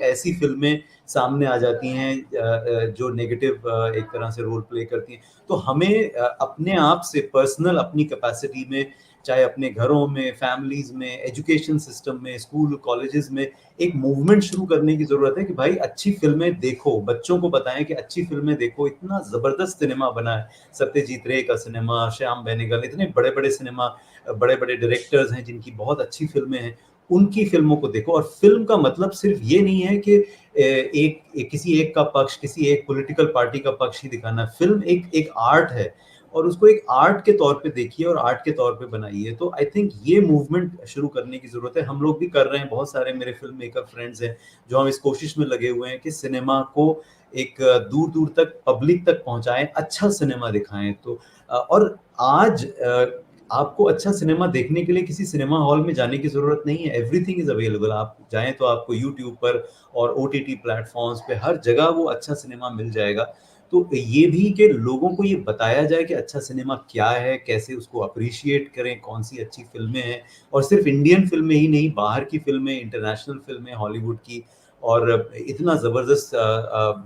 ऐसी फिल्में सामने आ जाती हैं जो नेगेटिव एक तरह से रोल प्ले करती हैं। तो हमें अपने आप से पर्सनल अपनी कैपेसिटी में, चाहे अपने घरों में, फैमिलीज में, एजुकेशन सिस्टम में, स्कूल कॉलेजेस में एक मूवमेंट शुरू करने की जरूरत है कि भाई अच्छी फिल्में देखो, बच्चों को बताएं कि अच्छी फिल्में देखो। इतना जबरदस्त सिनेमा बना है, सत्यजीत रे का सिनेमा, श्याम बेनेगल, इतने बड़े बड़े सिनेमा, बड़े बड़े डायरेक्टर्स हैं जिनकी बहुत अच्छी फिल्में हैं, उनकी फिल्मों को देखो। और फिल्म का मतलब सिर्फ ये नहीं है कि किसी एक का पक्ष, किसी एक पॉलिटिकल पार्टी का पक्ष ही दिखाना। फिल्म एक आर्ट है और उसको एक आर्ट के तौर पे देखिए और आर्ट के तौर पे बनाइए। तो आई थिंक ये मूवमेंट शुरू करने की जरूरत है। हम लोग भी कर रहे हैं, बहुत सारे मेरे फिल्म मेकर फ्रेंड्स हैं जो हम इस कोशिश में लगे हुए हैं कि सिनेमा को एक दूर दूर तक पब्लिक तक पहुंचाएं, अच्छा सिनेमा दिखाएं। तो और आज आपको अच्छा सिनेमा देखने के लिए किसी सिनेमा हॉल में जाने की जरूरत नहीं है, एवरीथिंग इज अवेलेबल। आप जाएं तो आपको यूट्यूब पर और OTT प्लेटफॉर्म्स पे हर जगह वो अच्छा सिनेमा मिल जाएगा। तो ये भी कि लोगों को ये बताया जाए कि अच्छा सिनेमा क्या है, कैसे उसको अप्रिशिएट करें, कौन सी अच्छी फिल्में हैं। और सिर्फ इंडियन फिल्में ही नहीं, बाहर की फिल्में, इंटरनेशनल फिल्में, हॉलीवुड की, और इतना ज़बरदस्त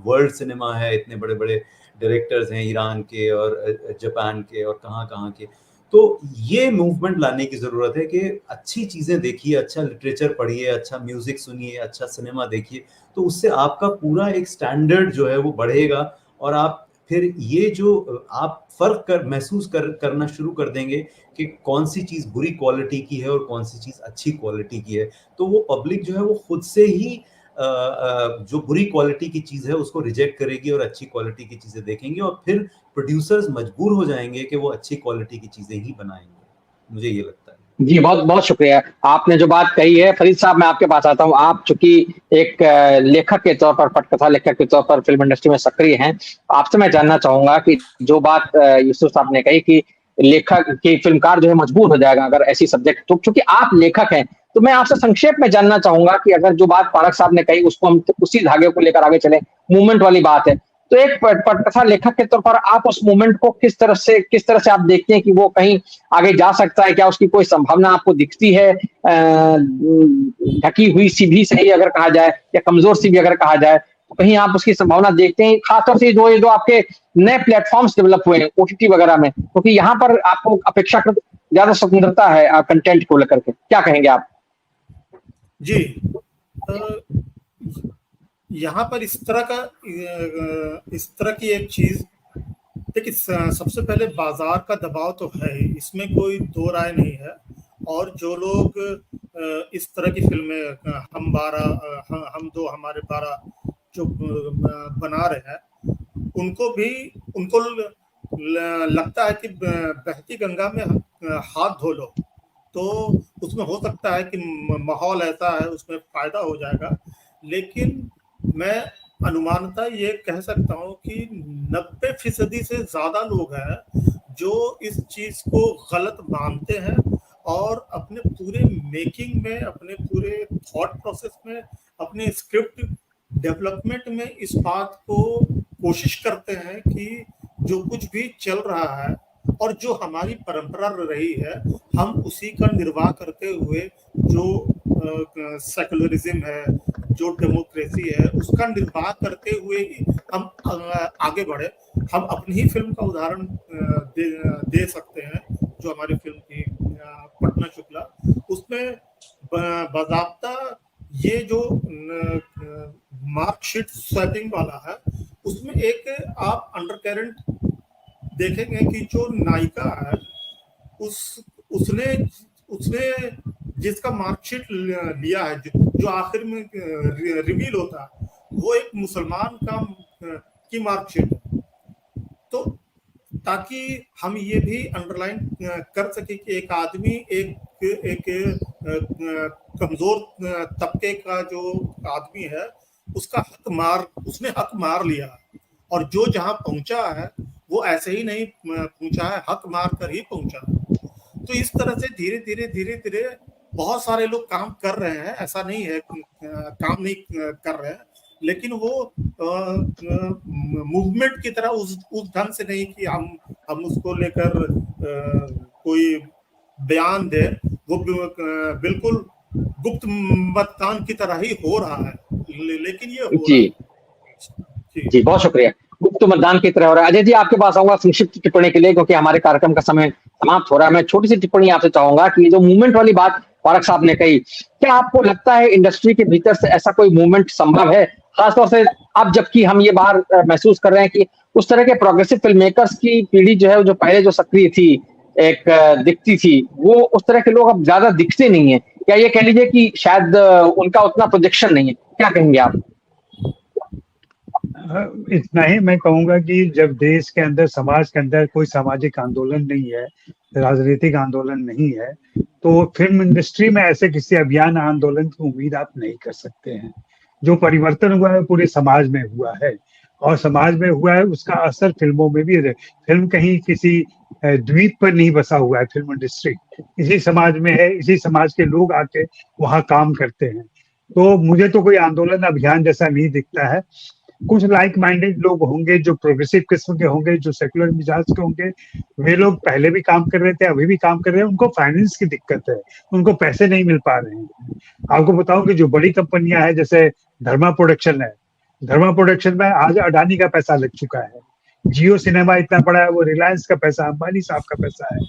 वर्ल्ड सिनेमा है, इतने बड़े बड़े डायरेक्टर्स हैं ईरान के और जापान के और कहाँ कहाँ के। तो ये मूवमेंट लाने की ज़रूरत है कि अच्छी चीज़ें देखिए, अच्छा लिटरेचर पढ़िए, अच्छा म्यूज़िक सुनिए, अच्छा सिनेमा देखिए। तो उससे आपका पूरा एक स्टैंडर्ड जो है वो बढ़ेगा और आप फिर ये जो आप फर्क महसूस करना शुरू कर देंगे कि कौन सी चीज़ बुरी क्वालिटी की है और कौन सी चीज़ अच्छी क्वालिटी की है। तो वो पब्लिक जो है वो खुद से ही जो बुरी क्वालिटी की चीज़ है उसको रिजेक्ट करेगी और अच्छी क्वालिटी की चीज़ें देखेंगे, और फिर प्रोड्यूसर्स मजबूर हो जाएंगे कि वो अच्छी क्वालिटी की चीज़ें ही बनाएंगे। मुझे ये लगता है। जी, बहुत बहुत शुक्रिया। आपने जो बात कही है, फरीद साहब मैं आपके पास आता हूँ। आप चूंकि एक लेखक के तौर पर, पटकथा लेखक के तौर पर फिल्म इंडस्ट्री में सक्रिय हैं, आपसे मैं जानना चाहूंगा कि जो बात यूसुफ साहब ने कही कि लेखक की फिल्मकार जो है मजबूर हो जाएगा अगर ऐसी सब्जेक्ट, तो चूंकि आप लेखक हैं तो मैं आपसे संक्षेप में जानना चाहूंगा कि अगर जो बात पारक साहब ने कही उसको हम तो उसी धागे को लेकर आगे चले, मूवमेंट वाली बात है, तो एक पटकथा लेखक के तौर पर आप उस मूवमेंट को किस तरह से आप देखते हैं कि वो कहीं आगे जा सकता है? क्या उसकी कोई संभावना आपको दिखती है? ढकी हुई सी भी सही अगर कहा जाए या कमजोर सी भी अगर कहा जाए, तो कहीं आप उसकी संभावना देखते हैं, खासतौर से जो आपके नए प्लेटफॉर्म्स डेवलप हुए हैं ओटीटी वगैरह में, क्योंकि यहाँ पर आपको अपेक्षाकृत ज्यादा स्वतंत्रता है कंटेंट को लेकर के, क्या कहेंगे आप? जी, यहाँ पर इस तरह की एक चीज, देखिए सबसे पहले बाजार का दबाव तो है ही, इसमें कोई दो राय नहीं है। और जो लोग इस तरह की फिल्में हम दो हमारे 12 जो बना रहे हैं, उनको लगता है कि बहती गंगा में हाथ धो लो, तो उसमें हो सकता है कि माहौल ऐसा है उसमें फायदा हो जाएगा। लेकिन मैं अनुमानतः ये कह सकता हूँ कि 90% से ज्यादा लोग हैं जो इस चीज को गलत मानते हैं और अपने पूरे मेकिंग में, अपने पूरे थॉट प्रोसेस में, अपने स्क्रिप्ट डेवलपमेंट में इस बात को कोशिश करते हैं कि जो कुछ भी चल रहा है और जो हमारी परंपरा रही है, हम उसी का निर्वाह करते हुए जो सेकुलरिज्म है, जो डेमोक्रेसी है, उसका निर्वाह करते हुए ही हम आगे बढ़े। हम अपनी ही फिल्म का उदाहरण दे सकते हैं, जो हमारी फिल्म थी पटना शुक्ला, उसमें बाज़ाब्ता ये जो मार्कशीट स्वैपिंग वाला है, उसमें एक आप अंडरकरेंट देखेंगे कि जो नायिका है उसने जिसका मार्कशीट लिया है, जो आखिर में रिवील होता है, वो एक मुसलमान की मार्कशीट है। तो ताकि हम ये भी अंडरलाइन कर सके कि एक आदमी एक कमजोर तबके का जो आदमी है, उसने हक मार लिया, और जो जहां पहुंचा है वो ऐसे ही नहीं पहुंचा है, हक मार कर ही पहुंचा है। तो इस तरह से धीरे धीरे बहुत सारे लोग काम कर रहे हैं, ऐसा नहीं है काम नहीं कर रहे हैं, लेकिन वो मूवमेंट की तरह उस ढंग से नहीं कि हम उसको लेकर कोई बयान दे, वो बिल्कुल गुप्त मतदान की तरह ही हो रहा है, लेकिन ये हो जी जी, बहुत शुक्रिया। गुप्त मतदान की तरह हो रहा है। अजय जी, आपके पास आऊंगा संक्षिप्त टिप्पणी के लिए, क्योंकि हमारे कार्यक्रम का समय समाप्त हो रहा है। मैं छोटी सी टिप्पणी आपसे चाहूंगा कि जो मूवमेंट वाली बात फारक साहब ने कही, क्या आपको लगता है इंडस्ट्री के भीतर से ऐसा कोई मूवमेंट संभव है, खासतौर से अब जबकि हम ये बाहर महसूस कर रहे हैं कि उस तरह के प्रोग्रेसिव फिल्म मेकर्स की पीढ़ी जो है, जो पहले जो सक्रिय थी, एक दिखती थी, वो उस तरह के लोग अब ज्यादा दिखते नहीं है, या ये कह लीजिए कि शायद उनका उतना प्रोजेक्शन नहीं है, क्या कहेंगे आप? इतना ही मैं कहूंगा कि जब देश के अंदर, समाज के अंदर कोई सामाजिक आंदोलन नहीं है, राजनीतिक आंदोलन नहीं है, तो फिल्म इंडस्ट्री में ऐसे किसी अभियान आंदोलन की उम्मीद आप नहीं कर सकते हैं। जो परिवर्तन हुआ है पूरे समाज में हुआ है, और समाज में हुआ है उसका असर फिल्मों में भी है। फिल्म कहीं किसी द्वीप पर नहीं बसा हुआ है, फिल्म इंडस्ट्री इसी समाज में है, इसी समाज के लोग आके वहाँ काम करते हैं। तो मुझे तो कोई आंदोलन अभियान जैसा नहीं दिखता है। कुछ लाइक माइंडेड लोग होंगे जो प्रोग्रेसिव किस्म के होंगे, जो सेकुलर मिजाज के होंगे, वे लोग पहले भी काम कर रहे थे, अभी भी काम कर रहे हैं, उनको फाइनेंस की दिक्कत है, उनको पैसे नहीं मिल पा रहे हैं। आपको बताऊं कि जो बड़ी कंपनियां हैं, जैसे धर्मा प्रोडक्शन है, धर्मा प्रोडक्शन में आज अडानी का पैसा लग चुका है, जियो सिनेमा इतना बड़ा है, वो रिलायंस का पैसा, अंबानी साहब का पैसा है।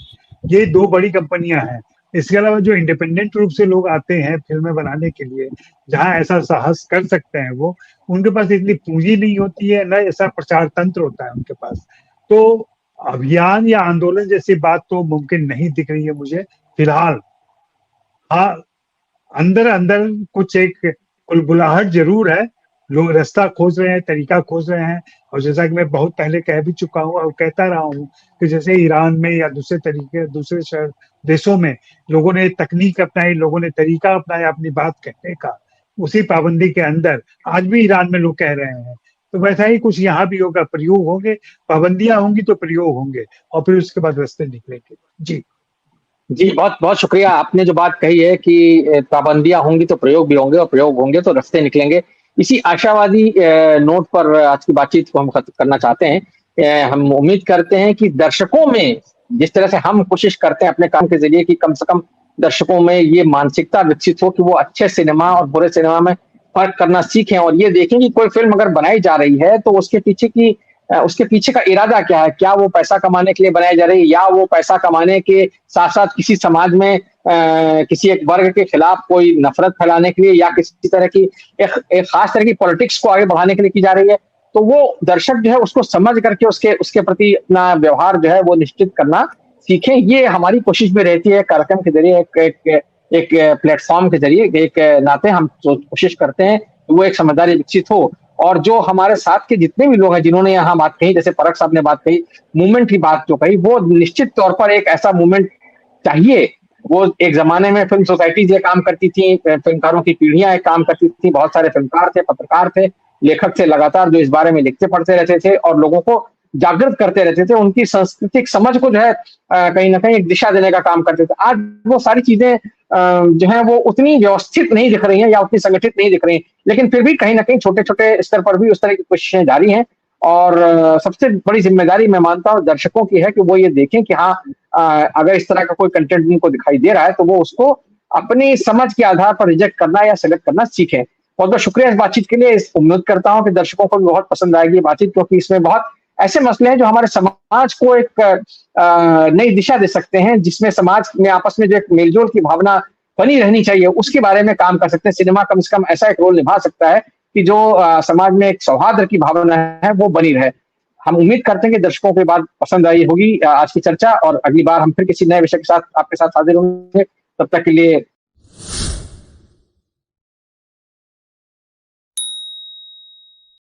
ये दो बड़ी कंपनियां हैं। इसके अलावा जो इंडिपेंडेंट रूप से लोग आते हैं फिल्में बनाने के लिए, जहां ऐसा साहस कर सकते हैं, वो उनके पास इतनी पूंजी नहीं होती है, न ऐसा प्रचार तंत्र होता है उनके पास। तो अभियान या आंदोलन जैसी बात तो मुमकिन नहीं दिख रही है मुझे फिलहाल। हाँ, अंदर अंदर कुछ एक कुलबुलाहट जरूर है, लोग रास्ता खोज रहे हैं, तरीका खोज रहे हैं। और जैसा कि मैं बहुत पहले कह भी चुका हूँ और कहता रहा हूँ कि जैसे ईरान में या दूसरे शहर देशों में लोगों ने तकनीक अपनाई, लोगों ने तरीका अपनाया अपनी बात कहने का, उसी पाबंदी के अंदर आज भी ईरान में लोग कह रहे हैं। तो वैसा ही कुछ यहाँ भी होगा, प्रयोग होंगे, पाबंदियां होंगी तो प्रयोग होंगे, और फिर उसके बाद रास्ते निकलेंगे। जी जी, बहुत बहुत शुक्रिया। आपने जो बात कही है कि पाबंदियां होंगी तो प्रयोग भी होंगे, और प्रयोग होंगे तो रास्ते निकलेंगे, इसी आशावादी नोट पर आज की बातचीत को हम खत्म करना चाहते हैं। हम उम्मीद करते हैं कि दर्शकों में जिस तरह से हम कोशिश करते हैं अपने काम के जरिए कि कम से कम दर्शकों में ये मानसिकता विकसित हो कि वो अच्छे सिनेमा और बुरे सिनेमा में फर्क करना सीखें और ये देखें कि कोई फिल्म अगर बनाई जा रही है तो उसके पीछे का इरादा क्या है। क्या वो पैसा कमाने के लिए बनाई जा रही है या वो पैसा कमाने के साथ साथ किसी समाज में किसी एक वर्ग के खिलाफ कोई नफरत फैलाने के लिए या किसी तरह की एक खास तरह की पॉलिटिक्स को आगे बढ़ाने के लिए की जा रही है। तो वो दर्शक जो है उसको समझ करके उसके प्रति अपना व्यवहार जो है वो निश्चित करना सीखें। ये हमारी कोशिश में रहती है कार्यक्रम के जरिए एक प्लेटफॉर्म के जरिए एक नाते हम कोशिश करते हैं वो एक समझदारी विकसित हो और जो हमारे साथ के जितने भी लोग हैं जिन्होंने यहाँ बात कही, जैसे परख साहब ने बात कही, मूवमेंट की बात जो कही, वो निश्चित तौर पर एक ऐसा मूवमेंट चाहिए। वो एक जमाने में फिल्म सोसाइटी ये काम करती थी, फिल्मकारों की पीढ़ियां एक काम करती थी, बहुत सारे फिल्मकार थे, पत्रकार थे, लेखक थे लगातार जो इस बारे में लिखते पढ़ते रहते थे और लोगों को जागृत करते रहते थे, उनकी सांस्कृतिक समझ को जो है कहीं ना कहीं एक दिशा देने का काम करते थे। आज वो सारी चीजें जो है वो उतनी व्यवस्थित नहीं दिख रही हैं या उतनी संगठित नहीं दिख रही हैं, लेकिन फिर भी कहीं ना कहीं छोटे छोटे स्तर पर भी उस तरह की कोशिशें जारी हैं और सबसे बड़ी जिम्मेदारी मैं मानता हूँ दर्शकों की है कि वो ये देखें कि हाँ अगर इस तरह का कोई कंटेंट उनको दिखाई दे रहा है तो वो उसको अपनी समझ के आधार पर रिजेक्ट करना या सेलेक्ट करना सीखें। बहुत बहुत शुक्रिया इस बातचीत के लिए। उम्मीद करता हूँ कि दर्शकों को भी बहुत पसंद आएगी ये बातचीत, क्योंकि इसमें बहुत ऐसे मसले हैं जो हमारे समाज को एक नई दिशा दे सकते हैं, जिसमें समाज में आपस में जो एक मेलजोल की भावना बनी रहनी चाहिए उसके बारे में काम कर सकते हैं। सिनेमा कम से कम ऐसा एक रोल निभा सकता है कि जो समाज में एक सौहार्द की भावना है वो बनी रहे। हम उम्मीद करते हैं कि दर्शकों को ये बात पसंद आई होगी आज की चर्चा, और अगली बार हम फिर किसी नए विषय के साथ आपके साथ हाजिर होंगे। तब तक के लिए